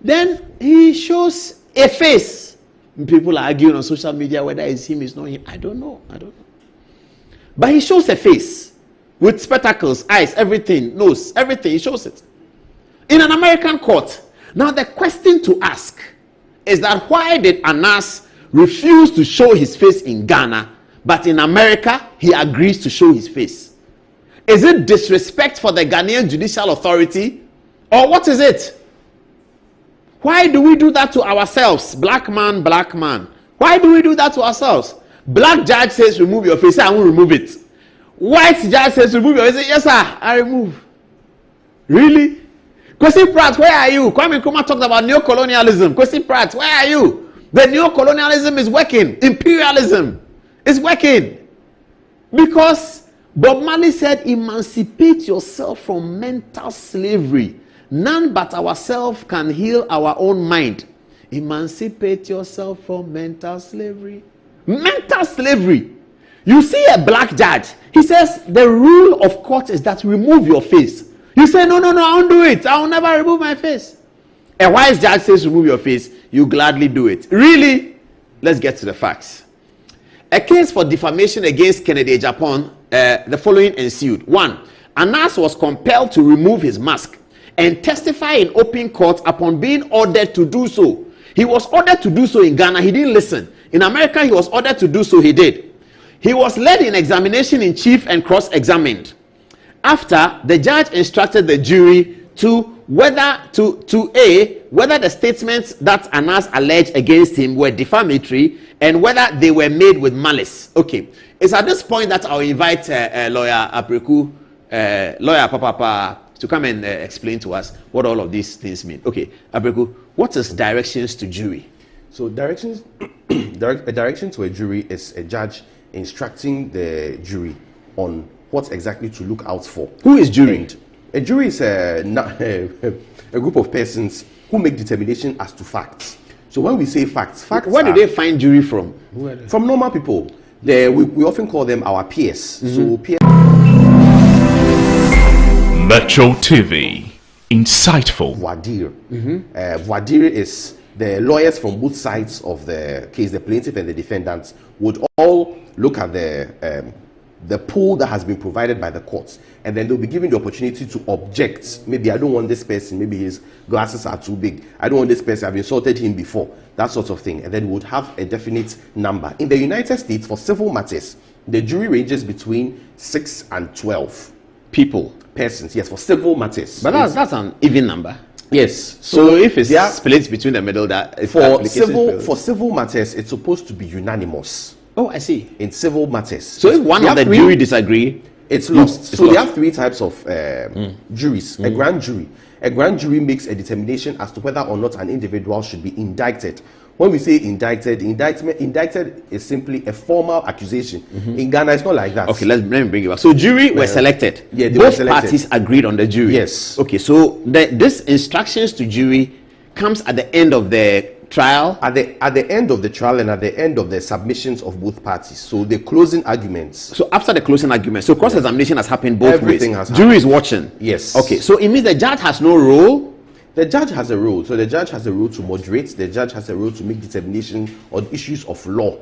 Then he shows a face. People are arguing on social media whether it's him, it's not him. I don't know. But he shows a face with spectacles, eyes, everything, nose, everything. He shows it in an American court. Now the question to ask is that why did Anas refuse to show his face in Ghana, but in America he agrees to show his face? Is it disrespect for the Ghanaian judicial authority, or what is it? Why do we do that to ourselves? Black man. Why do we do that to ourselves? Black judge says remove your face, I won't remove it. White judge says remove your face, yes sir, I remove. Really? Kwesi Pratt, where are you? Kwame Nkrumah talked about neocolonialism. Kwesi Pratt, where are you? The neocolonialism is working. Imperialism is working. Because Bob Marley said, emancipate yourself from mental slavery. None but ourselves can heal our own mind. Emancipate yourself from mental slavery. Mental slavery. You see a black judge. He says the rule of court is that remove your face. You say, no, I won't do it. I will never remove my face. A wise judge says remove your face. You gladly do it. Really? Let's get to the facts. A case for defamation against Kennedy Japan, the following ensued. 1. Anas was compelled to remove his mask and testify in open court upon being ordered to do so. He was ordered to do so in Ghana. He didn't listen. In America, he was ordered to do so. He did. He was led in examination in chief and cross-examined. After, the judge instructed the jury whether the statements that Anas alleged against him were defamatory and whether they were made with malice. Okay. It's at this point that I'll invite lawyer Apreku, lawyer Papa, to come and explain to us what all of these things mean. Okay, Apreku, what is directions to jury? So directions, a direction to a jury is a judge instructing the jury on what exactly to look out for. Who is jury? A jury is a group of persons who make determination as to facts. So when we say facts where do they find jury from? From normal people. We often call them our peers. Mm-hmm. So peers. Virtual TV. Insightful. Voir dire. Voir dire is the lawyers from both sides of the case, the plaintiff and the defendants, would all look at the pool that has been provided by the courts, and then they'll be given the opportunity to object. Maybe I don't want this person, maybe his glasses are too big, I don't want this person, I've insulted him before, that sort of thing, and then we would have a definite number. In the United States, for civil matters, the jury ranges between 6 and 12 persons, yes, for civil matters. But that's an even number. Yes. So if it's split between the middle, that for civil matters, it's supposed to be unanimous. Oh, I see. In civil matters. So if one of the jury disagree, it's lost. So they have three types of juries. A grand jury. A grand jury makes a determination as to whether or not an individual should be indicted. When we say indicted, indicted is simply a formal accusation. In Ghana, it's not like that. Okay, let me bring it back. So jury were selected. Yeah, they both were selected. parties agreed on the jury. Yes. Okay, so this instructions to jury comes at the end of the trial. At the end of the trial and at the end of the submissions of both parties. So the closing arguments. So after the closing arguments, so cross-examination has happened both Everything ways. has Jury is happened. watching. Yes. Okay, so it means the judge has no role. The judge has a role. So the judge has a role to moderate. The judge has a role to make determination on issues of law.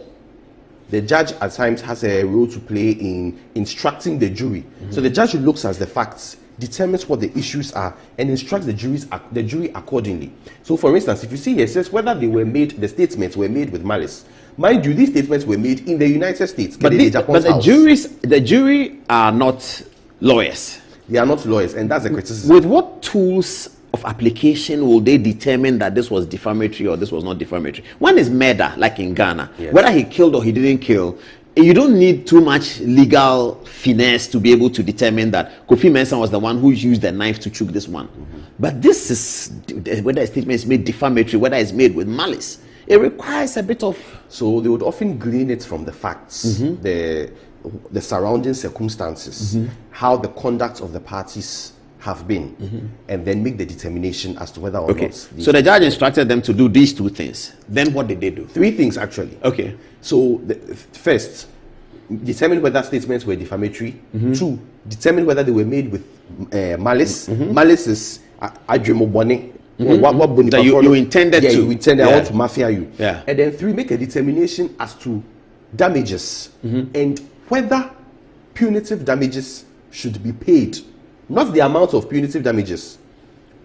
The judge at times has a role to play in instructing the jury. So the judge looks at the facts, determines what the issues are, and instructs the jury accordingly. So for instance, if you see here, it says whether the statements were made with malice. Mind you, these statements were made in the United States. But the jury are not lawyers. They are not lawyers, and that's a criticism. With what tools of application will they determine that this was defamatory or this was not defamatory? One is murder, like in Ghana. Yes. Whether he killed or he didn't kill, you don't need too much legal finesse to be able to determine that Kofi Mensah was the one who used the knife to choke this one. But this is whether a statement is made defamatory, whether it's made with malice. It requires a bit of... So they would often glean it from the facts, the surrounding circumstances, how the conduct of the parties have been, and then make the determination as to whether or not. So the judge instructed them to do these two things. Then what did they do? Three things actually. Okay. So first, determine whether statements were defamatory. Two, determine whether they were made with malice. Malice is adwemobone. That you intended to. You intended, I want to mafia you. Yeah. And then three, make a determination as to damages and whether punitive damages should be paid. Not the amount of punitive damages.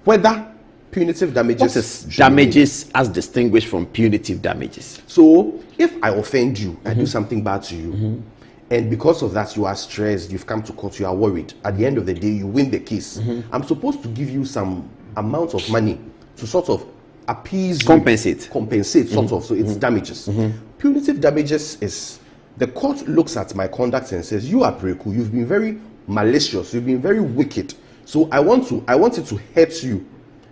Whether punitive damages... What is damages as distinguished from punitive damages? So, if I offend you, I do something bad to you, and because of that you are stressed, you've come to court, you are worried, at the end of the day you win the case, I'm supposed to give you some amount of money to sort of appease compensate sort of. So it's damages. Punitive damages is the court looks at my conduct and says, you are Preku, you've been very malicious, you've been very wicked, so I want it to hurt you,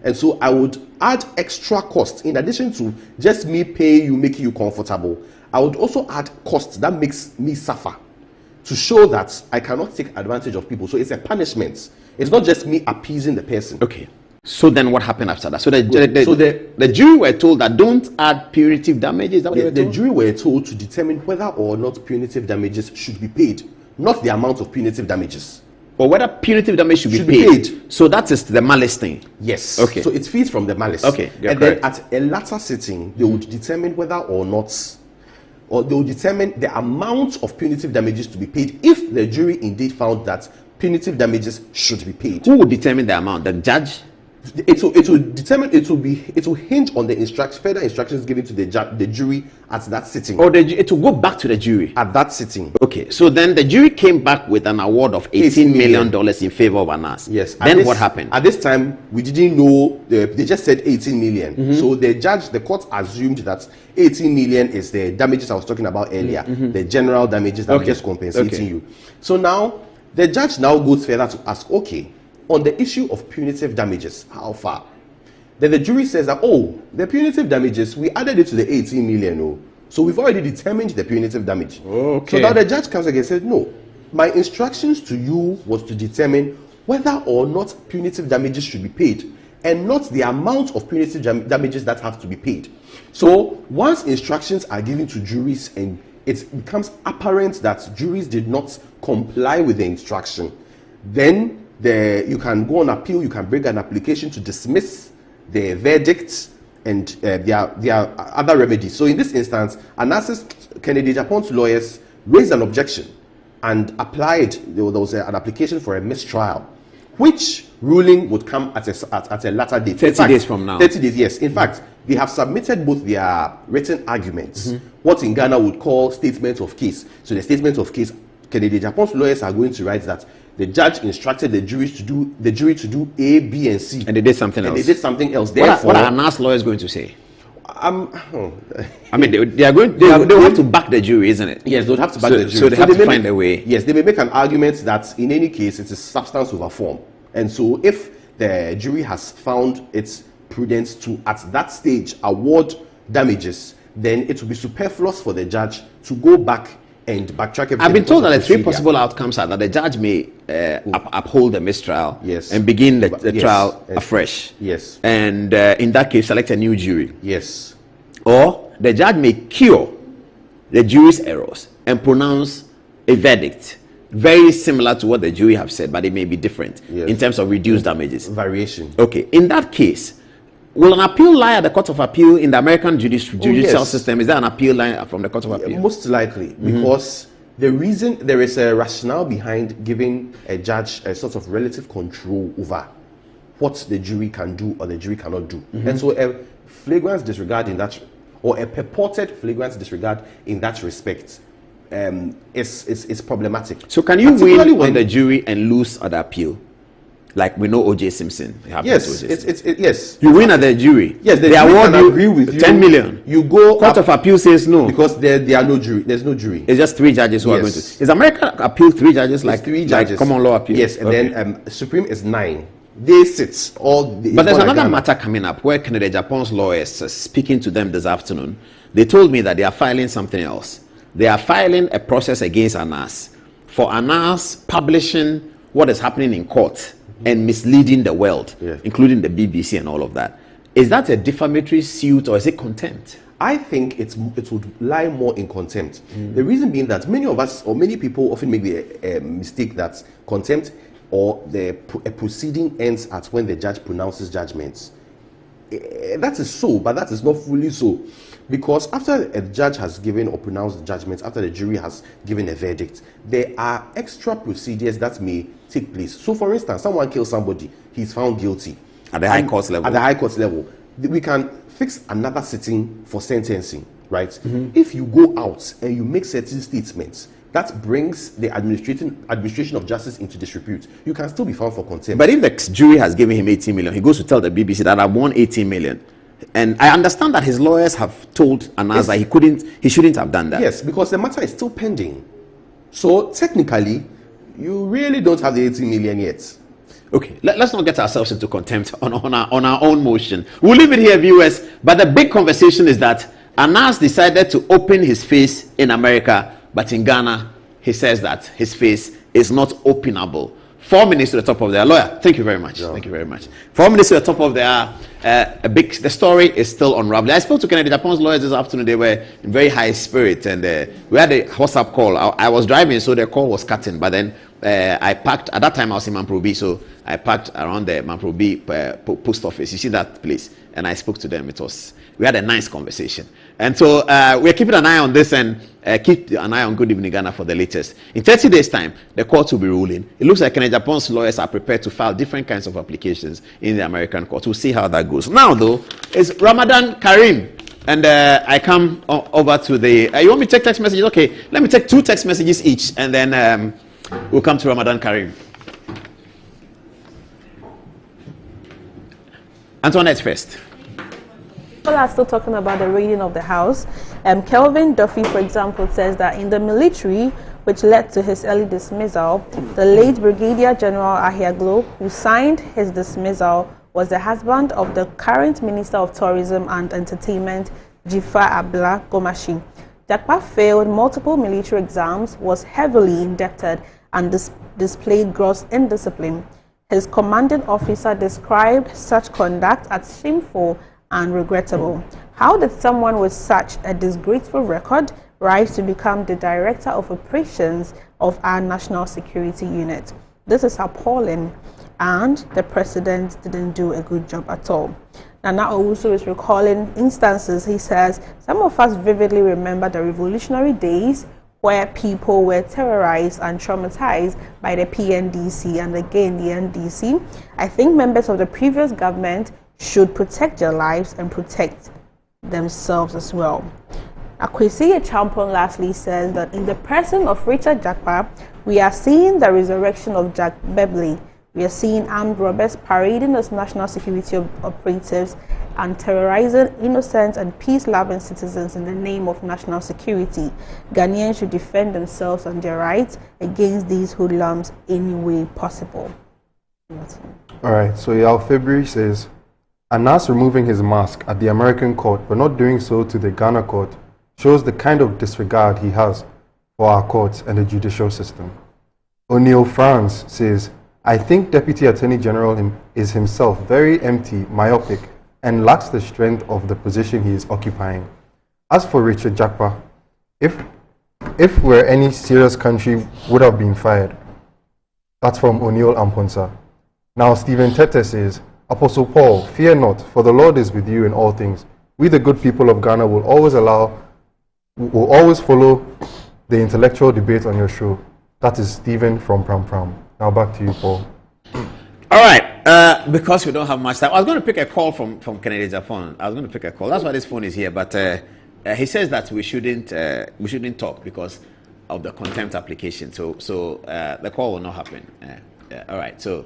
and so I would add extra cost in addition to just me paying you, making you comfortable. I would also add costs that makes me suffer to show that I cannot take advantage of people. So it's a punishment. It's not just me appeasing the person. Okay. So then what happened after that? So the jury were told that don't add punitive damages. Is that what they were told? The jury were told to determine whether or not punitive damages should be paid, not the amount of punitive damages. Or whether punitive damage should be paid. So that is the malice thing. Yes. Okay. So it feeds from the malice. Okay. And then at a later sitting, they would determine whether or not, or they will determine the amount of punitive damages to be paid if the jury indeed found that punitive damages should be paid. Who will determine the amount? The judge? It will hinge on the further instructions given to the jury at that sitting. Or it will go back to the jury at that sitting. Okay, so then the jury came back with an award of $18 million in favor of Anas. Yes. Then what happened? At this time, we didn't know. They just said 18 million. So the court assumed that 18 million is the damages I was talking about earlier, the general damages that are just compensating you. So now the judge now goes further to ask, okay, on the issue of punitive damages, how far? Then the jury says that, oh, the punitive damages, we added it to the 18 million. Oh. So we've already determined the punitive damage. Okay. So now the judge comes again and says, no, my instructions to you was to determine whether or not punitive damages should be paid and not the amount of punitive damages that have to be paid. So once instructions are given to juries and it becomes apparent that juries did not comply with the instruction, then you can go on appeal, you can bring an application to dismiss the verdict, and there are other remedies. So in this instance, Anas's Kennedy Agyapong's lawyers raised an objection and applied, there was an application for a mistrial, which ruling would come at a later date. 30 days from now. 30 days, yes. In fact, they have submitted both their written arguments, what in Ghana would call statements of case. So the statement of case, Kennedy Agyapong's lawyers are going to write that the judge instructed the jury to do A, B, and C. And they did something else. And they did something else. What are Anas lawyers going to say? I mean, they are going. They have to back the jury, isn't it? Yes, they would have to back the jury. So they have to find a way. Yes, they may make an argument that in any case it is substance over form, and so if the jury has found its prudence to at that stage award damages, then it will be superfluous for the judge to go back and backtrack everything. I've been told that the three possible outcomes are that the judge may uphold the mistrial, yes, and begin the trial afresh, yes, and in that case select a new jury, yes, or the judge may cure the jury's errors and pronounce a verdict very similar to what the jury have said, but it may be different in terms of reduced damages, variation. Okay, in that case, will an appeal lie at the Court of Appeal in the American judicial system? Is there an appeal line from the Court of Appeal? Most likely, because the reason there is a rationale behind giving a judge a sort of relative control over what the jury can do or the jury cannot do. And so a flagrant disregard in that, or a purported flagrant disregard in that respect, is problematic. So can you win on the jury and lose at the appeal? Like we know O.J. Simpson. Yes, yes. You win at the jury. Yes, they award you agree with you. 10 million. You go. Court of Appeal says no because there are no jury. There's no jury. It's just 3 judges who are going to. Is American appeal 3 judges like 3 judges? Like common law appeal. Yes, and then Supreme is 9. They sit all. But there's another matter coming up where Kennedy Agyapong's lawyers, speaking to them this afternoon, they told me that they are filing something else. They are filing a process against Anas for Anas publishing what is happening in court and misleading the world, including the BBC and all of that. Is that a defamatory suit or is it contempt? I think it would lie more in contempt. The reason being that many of us, or many people, often make the mistake that contempt or a proceeding ends at when the judge pronounces judgments. That is so, but that is not fully so. Because after a judge has given or pronounced judgments, after the jury has given a verdict, there are extra procedures that may take place. So, for instance, someone kills somebody, he's found guilty. At the High Court level. At the High Court level. We can fix another sitting for sentencing, right? If you go out and you make certain statements, that brings the administration of justice into disrepute. You can still be found for contempt. But if the jury has given him 18 million, he goes to tell the BBC that I've won 18 million. And I understand that his lawyers have told Anas that he shouldn't have done that. Yes, because the matter is still pending. So technically, you really don't have the 18 million yet. Okay, let's not get ourselves into contempt on our own motion. We'll leave it here, viewers. But the big conversation is that Anas decided to open his face in America, but in Ghana, he says that his face is not openable. 4 minutes to the top of their lawyer. Thank you very much. Thank you very much. 4 minutes to the top of their the story is still unraveling. I spoke to Kennedy Agyapong's lawyers this afternoon. They were in very high spirit, and we had a WhatsApp call. I was driving, so the call was cutting. But then I parked. At that time, I was in Mamprobi, so I parked around the Mamprobi post office. You see that place? And I spoke to them. We had a nice conversation. And so we're keeping an eye on this and keep an eye on Good Evening Ghana for the latest. In 30 days' time, the court will be ruling. It looks like Kennedy Agyapong's lawyers are prepared to file different kinds of applications in the American court. We'll see how that goes. Now, though, it's Ramadan Kareem. And I come over to the... you want me to take text messages? Okay, let me take 2 text messages each. And then we'll come to Ramadan Kareem. Antoinette first. People are still talking about the raiding of the house. Kelvin Duffy, for example, says that in the military, which led to his early dismissal, the late Brigadier General Ahiaglo, who signed his dismissal, was the husband of the current Minister of Tourism and Entertainment, Jifa Abla Gomashi. Jakpa failed multiple military exams, was heavily indebted, and displayed gross indiscipline. His commanding officer described such conduct as shameful and regrettable. How did someone with such a disgraceful record rise to become the Director of Operations of our National Security Unit? This is appalling, and the president didn't do a good job at all. Nana Owusu is recalling instances. He says, some of us vividly remember the revolutionary days where people were terrorized and traumatized by the PNDC and again the NDC. I think members of the previous government should protect their lives and protect themselves as well. Akwesi Champon lastly says that in the person of Richard Jakpa, we are seeing the resurrection of Jack Bebley. We are seeing armed robbers parading as national security operatives and terrorizing innocent and peace-loving citizens in the name of national security. Ghanaians should defend themselves and their rights against these hoodlums any way possible. All right, so Yao February says, Anas removing his mask at the American court but not doing so to the Ghana court shows the kind of disregard he has for our courts and the judicial system. O'Neill France says, I think Deputy Attorney General is himself very empty, myopic, and lacks the strength of the position he is occupying. As for Richard Jakpa, if we're any serious country, would have been fired. That's from O'Neill Amponsa. Now Stephen Tete says, Apostle Paul, fear not, for the Lord is with you in all things. We the good people of Ghana will always follow the intellectual debate on your show. That is Stephen from Pram Pram. Now back to you, Paul. All right. Because we don't have much time, I was going to pick a call from Kennedy Japan. I was going to pick a call. That's why this phone is here. But he says that we shouldn't talk because of the contempt application. So the call will not happen. All right. So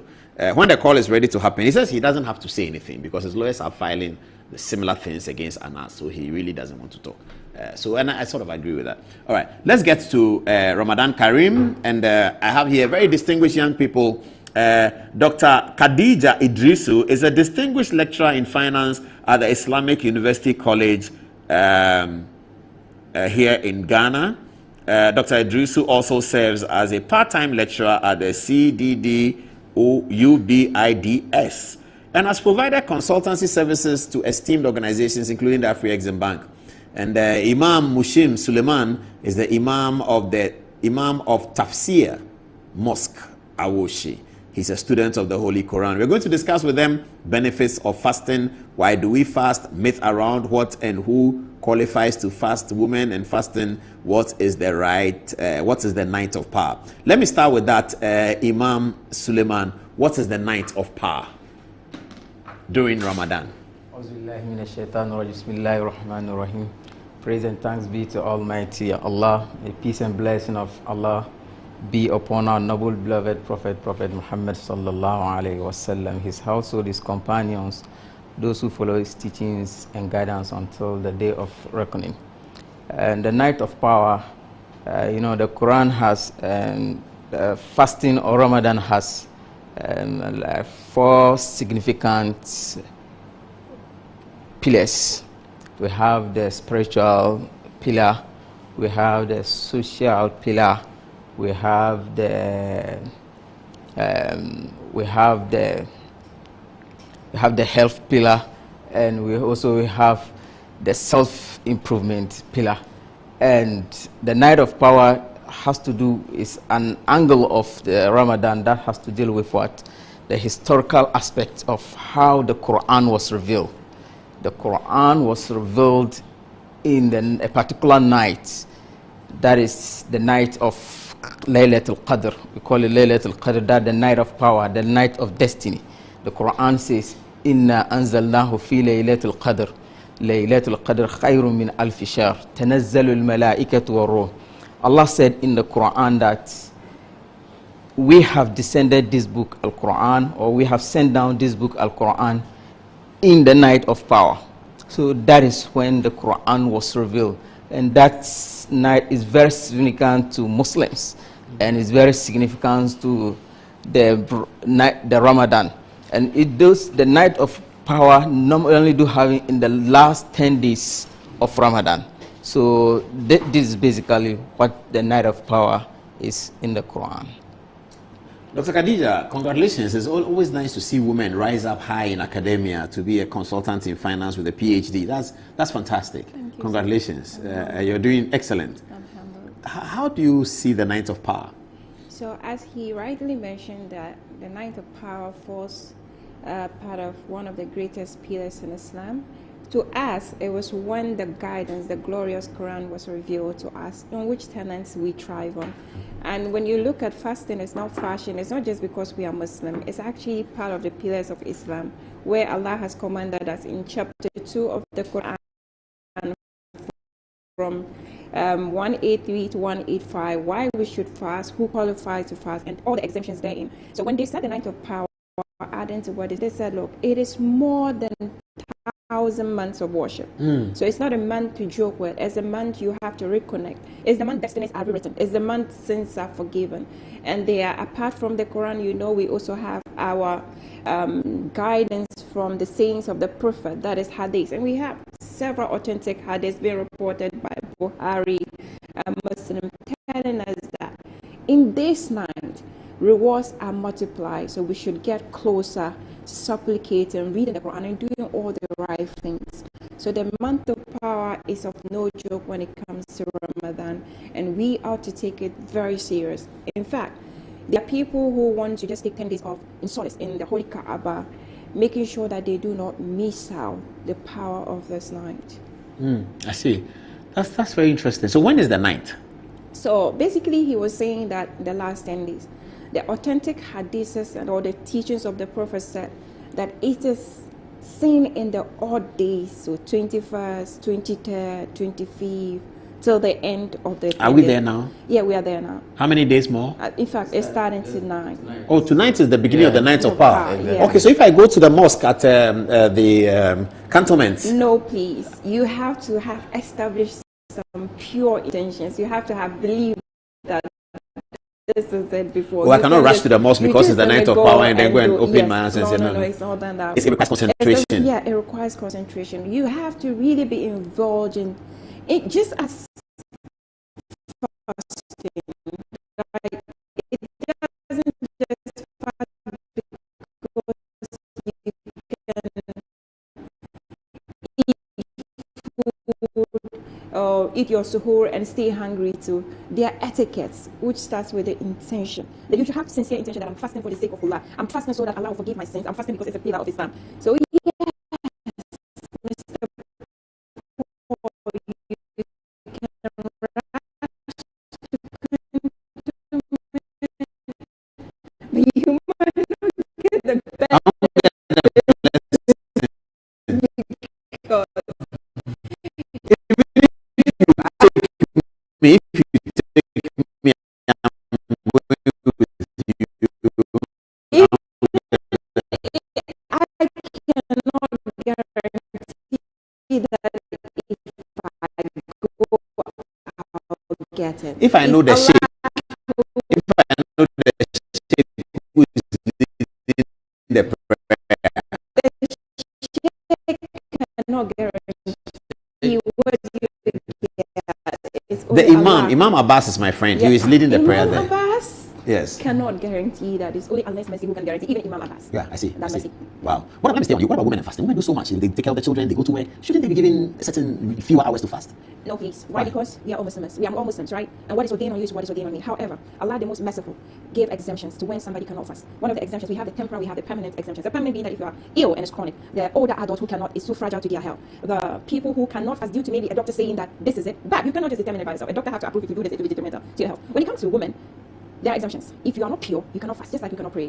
when the call is ready to happen, he says he doesn't have to say anything because his lawyers are filing the similar things against Anas. So he really doesn't want to talk. And I sort of agree with that. All right. Let's get to Ramadan Karim. And I have here very distinguished young people. Dr. Khadija Idrisu is a distinguished lecturer in finance at the Islamic University College here in Ghana. Dr. Idrisu also serves as a part-time lecturer at the CDDUBIDS and has provided consultancy services to esteemed organizations including the Afri-Exim Bank. And Imam Mushim Suleiman is the Imam of Tafsir Mosque, Awoshi. He's a student of the Holy Quran. We're going to discuss with them benefits of fasting. Why do we fast? Myth around what and who qualifies to fast, women and fasting. What is the night of power? Let me start with that. Imam Suleiman, what is the night of power during Ramadan? Praise and thanks be to Almighty Allah. A peace and blessing of Allah be upon our noble beloved Prophet Muhammad sallallahu alaihi wasallam, his household, his companions, those who follow his teachings and guidance until the day of reckoning. And the night of power, the Quran has fasting or Ramadan has 4 significant pillars. We have the spiritual pillar, we have the social pillar, we have the health pillar, and we also have the self-improvement pillar. And the night of power has to do is an angle of the Ramadan that has to deal with what? The historical aspect of how the Quran was revealed. The Quran was revealed in a particular night, that is the night of Laylatul Qadr. We call it Laylatul Qadr, that the night of power, the night of destiny. The Quran says, Inna anzalnahu fi Laylatul Qadr. Laylatul Qadr khayrun min alfi shahr. Tanazzalul malaikatu wa ruh. Allah said in the Quran that we have descended this book, Al-Quran, or we have sent down this book, Al-Quran, in the night of power. So that is when the Quran was revealed. And that night is very significant to Muslims, and is very significant to the Ramadan. And it does, the night of power normally do have it in the last 10 days of Ramadan. So this is basically what the night of power is in the Quran. Dr. Khadija, congratulations. It's always nice to see women rise up high in academia to be a consultant in finance with a PhD. That's fantastic. Congratulations. You're doing excellent. How do you see the night of power? So as he rightly mentioned that the ninth of power forms part of one of the greatest pillars in Islam, to us it was when the guidance, the glorious Quran was revealed to us, on which tenets we thrive on. And when you look at fasting, it's not fashion, it's not just because we are Muslim, it's actually part of the pillars of Islam, where Allah has commanded us in chapter 2 of the Quran from 183 to 185, why we should fast, who qualifies to fast, and all the exemptions therein. So when they said the ninth of power, adding to what they said, look, it is more than 1,000 months of worship. So it's not a month to joke with. It's a month you have to reconnect. It's the month destinies are rewritten. It's the month sins are forgiven. And they are, apart from the Quran, you know, we also have our guidance from the sayings of the Prophet, that is hadith. And we have several authentic hadiths being reported by Buhari and Muslim, telling us that in this night, rewards are multiplied. So we should get closer, supplicating, reading the Quran, and doing all the right things. So the month of power is of no joke when it comes to Ramadan, and we ought to take it very serious. In fact, there are people who want to just take 10 days off in solace in the Holy Kaaba, making sure that they do not miss out the power of this night. I see. That's very interesting. So when is the night? So basically, he was saying that the last 10 days. The authentic hadiths and all the teachings of the Prophet said that it is seen in the odd days, so 21st, 23rd, 25th, till the end of the. Are we there now? Yeah, we are there now. How many days more? In fact, it's starting tonight. Oh, tonight is the beginning of the ninth of power. Yeah. Okay, so if I go to the mosque at the cantonment. No, please. You have to have established some pure intentions. You have to have believed that this is it before. Well, I cannot rush to the mosque because it's the ninth of power and then go and open my eyes and say, no, it's not done that. It requires concentration. Yeah, it requires concentration. You have to really be involved in it, just as fasting. Like, it doesn't just fast because you can eat food or eat your suhoor and stay hungry too. There are etiquettes which starts with the intention. That you should have sincere intention that I'm fasting for the sake of Allah. I'm fasting so that Allah will forgive my sins. I'm fasting because it's a pillar of Islam. So yes, Mr. Paul, you can rush to you might not get the best because if you take me, I'm going with you. I cannot guarantee that if I go, I'll get it. If I know the shape, who is leading the prayer? The shaykh cannot guarantee what you get. It's The only Imam, Allah. Imam Abbas is my friend. Yeah. He is leading the prayer Imam there. Abbas Yes. cannot guarantee that. It's only Allah's mercy who can guarantee, even Imam Abbas. Yeah, I see. That I see. mercy. Wow. Let me stay on you. What about women and fasting? Women do so much. They take care of the children. They go to work. Shouldn't they be given a certain fewer hours to fast? No, please. Why? Because we are all Muslims. We are all Muslims, right? And what is ordained on you is what is ordained on me. However, Allah, the most merciful, gave exemptions to when somebody cannot fast. One of the exemptions, we have the temporary, we have the permanent exemptions. The permanent being that if you are ill and it's chronic, the older adult who cannot is too fragile to their health. The people who cannot fast due to maybe a doctor saying that this is it, but you cannot just determine it by yourself. A doctor has to approve if you do this, it will be detrimental to your health. When it comes to women, there are exemptions. If you are not pure, you cannot fast, just like you cannot pray.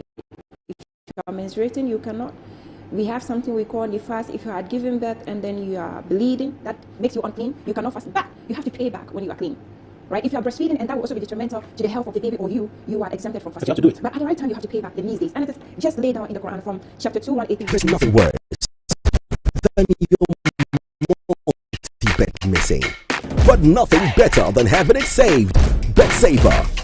If you are menstruating, you cannot. We have something we call nifas. If you had given birth and then you are bleeding, that makes you unclean, you cannot fast. But you have to pay back when you are clean. Right? If you are breastfeeding and that will also be detrimental to the health of the baby or you are exempted from fasting. But you have to do it. But at the right time, you have to pay back the these days. And it is just laid down in the Quran from chapter 2, 180. There's nothing worse than your multi-bet missing. But nothing better than having it saved. BetSaver.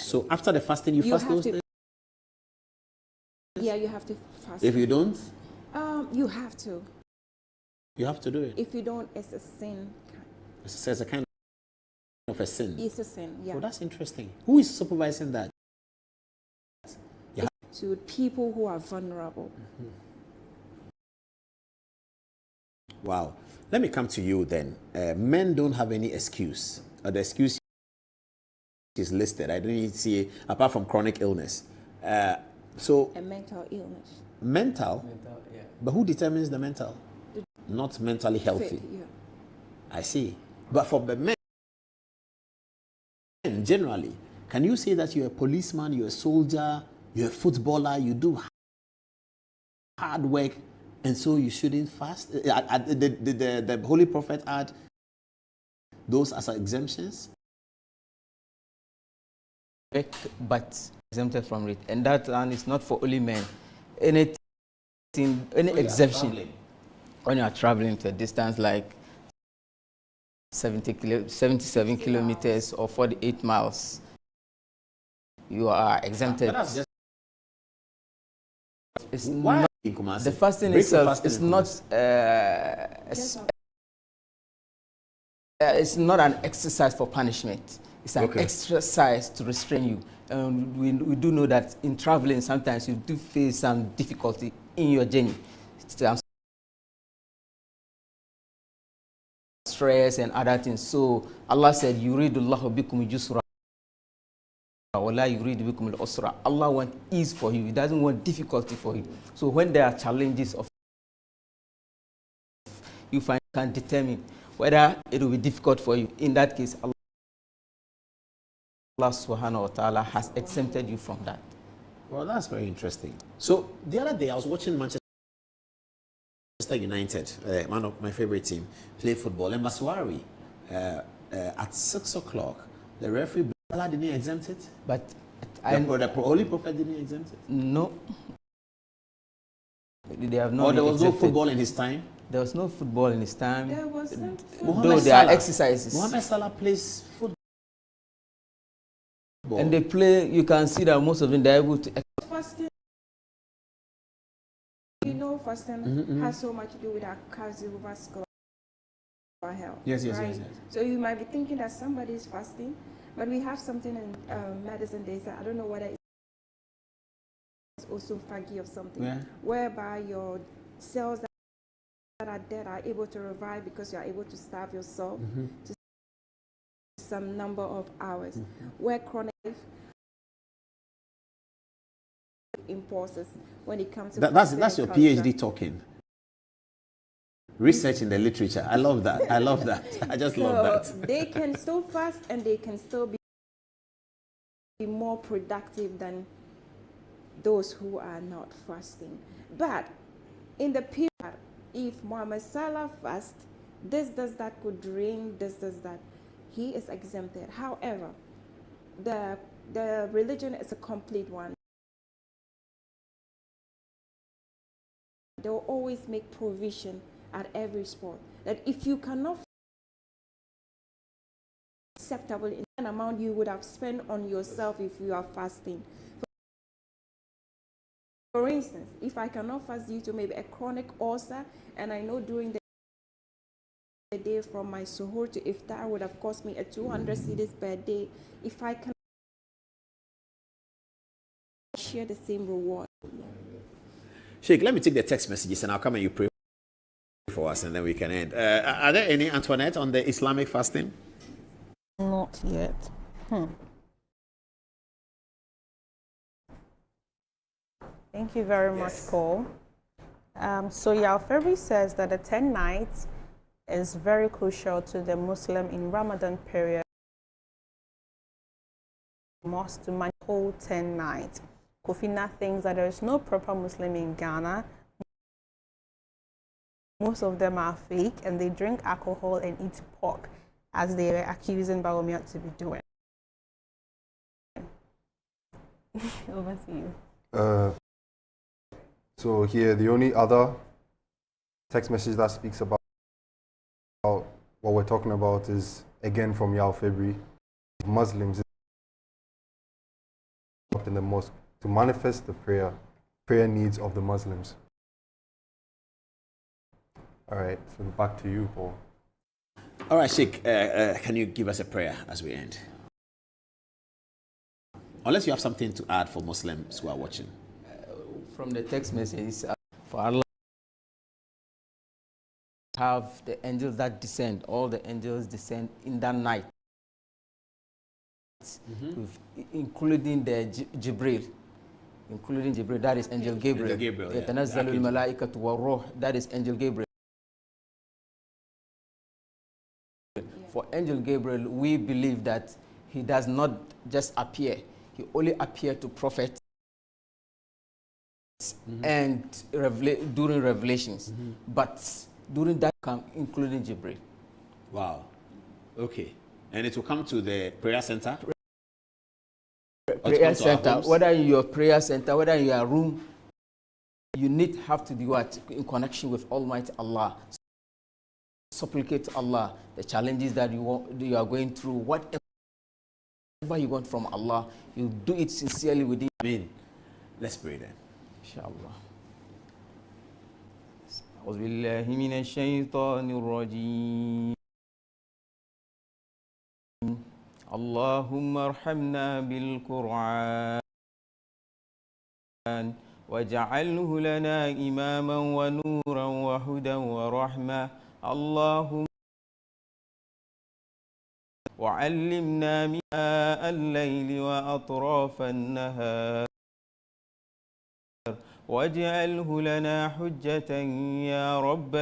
So after the fasting, you fast those days? Yeah, you have to fast. If you don't? You have to. You have to do it. If you don't, it's a sin. It's a kind of a sin. It's a sin, yeah. Oh, that's interesting. Who is supervising that? To people who are vulnerable. Wow. Let me come to you then. Men don't have any excuse. The excuse is listed. I didn't see, apart from chronic illness. So a mental illness. Mental? Yeah. But who determines the mental? Not mentally healthy. Yeah. I see. But for the men, generally, can you say that you're a policeman, you're a soldier, you're a footballer, you do hard work, and so you shouldn't fast? The Holy Prophet had those as exemptions? But exempted from it. And that one is not for only men. Any exemption when you are traveling to a distance like 77 kilometers or 48 miles, you are exempted. It's not, the fasting itself is not it's not an exercise for punishment. It's an exercise to restrain you. We do know that in traveling sometimes you do face some difficulty in your journey. Some stress and other things. So Allah said, Yuridullahu bikum yusra wala yuridu bikum al-usra. Allah wants ease for you. He doesn't want difficulty for you. So when there are challenges of you can determine whether it will be difficult for you. In that case, Allah subhanahu wa ta'ala has exempted you from that. Well, that's very interesting. So the other day I was watching Manchester United, one of my favorite team, play football, and Maswari at 6 o'clock, the referee didn't exempt it. But the Holy Prophet didn't exempt it. No. They have not. Or there was no football in his time. There was no football in his time. There wasn't. Though there are exercises. Mohamed Salah plays football. And they play, you can see that most of them, they're able to. Fasting, you know, fasting has so much to do with our cardiovascular health. Yes. So you might be thinking that somebody is fasting, but we have something in medicine, they say, I don't know whether it's also faggy or something, whereby your cells that are dead are able to revive because you are able to starve yourself to some number of hours, where chronic impulses when it comes to that's your PhD talking. Research in the literature. I love that. I love that. I just love that. They can still fast and they can still be more productive than those who are not fasting. But in the period, if Mohamed Salah fasts, this does that, could drain, this does that, he is exempted. However, the religion is a complete one. They will always make provision at every sport that if you cannot acceptable in an amount you would have spent on yourself if you are fasting. For instance, if I cannot fast due to maybe a chronic ulcer, and I know during the day from my suhoor to iftar would have cost me a 200 cedis per day, if I can share the same reward. Sheikh, let me take the text messages and I'll come and you pray for us and then we can end. Are there any, Antoinette, on the Islamic fasting? Not yet. Thank you very much, Paul. So Yalfebri says that the 10 nights is very crucial to the Muslim in Ramadan period. Must to manage whole 10 nights. Kofina thinks that there is no proper Muslim in Ghana. Most of them are fake and they drink alcohol and eat pork, as they were accusing Bawumia to be doing. Over to you. So here, the only other text message that speaks about what we're talking about is again from Yalfebri. Muslims in the mosque to manifest the prayer needs of the Muslims. All right, so back to you, Paul. All right, Sheikh, can you give us a prayer as we end? Unless you have something to add for Muslims who are watching. From the text message, for Allah, have the angels that descend, all the angels descend in that night, including the Jibril, that is Angel Gabriel. يَتَنَزَّلُ الْمَلَائِكَةُ وَالرُّوحُ, that is Angel Gabriel. For Angel Gabriel, we believe that he does not just appear, he only appeared to prophets and during revelations, but during that time, including Jibril. Wow. Okay. And it will come to the prayer center? Prayer center, whether in your prayer center, whether in your room, you have to be what? In connection with Almighty Allah. Supplicate to Allah the challenges that you are going through, whatever you want from Allah, you do it sincerely within. Amen. Let's pray then. Inshallah. أعوذ بالله من الشيطان الرجيم. اللهم ارحمنا بالقرآن واجعله لنا إماما ونورا وهدى ورحمة. اللهم وعلمنا من الليل وأطراف النهار واجعله لنا حجة يا رب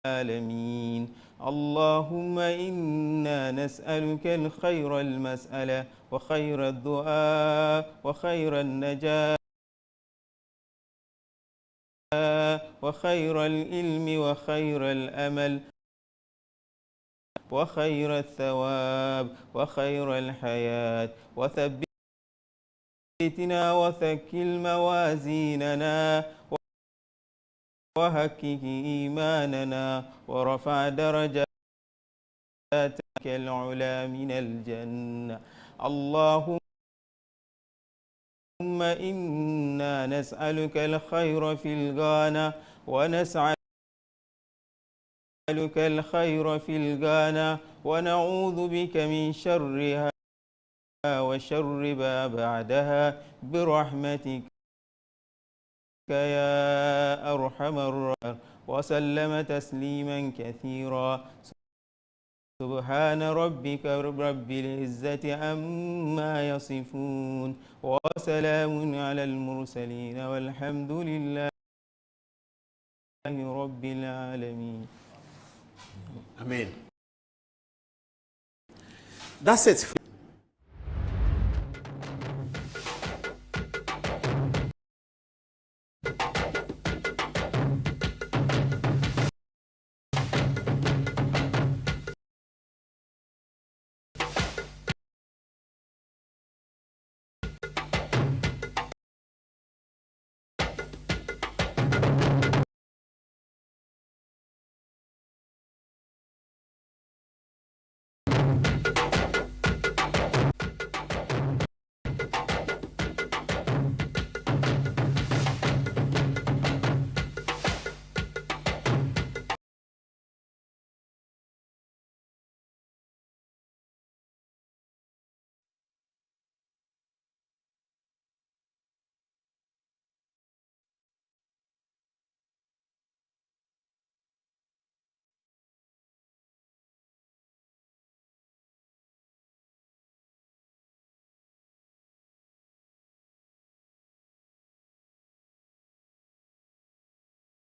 العالمين. اللهم إنا نسألك الخير المسألة وخير الدعاء وخير النجاة وخير العلم وخير الأمل وخير الثواب وخير الحياة. وثبتنا وثقل موازيننا وحقق إيماننا ورفع درجاتك العلا من الجنة. اللهم إنا نسألك الخير في الغانا ونسألك الخير في الغانا ونعوذ بك من شرها وشر ما بعدها برحمتك يا أرحم الراحمين. وسلم تسليما كثيرا. سبحان ربك رب العزة عما يصفون وسلام على المرسلين والحمد لله رب العالمين. Amen. That's it.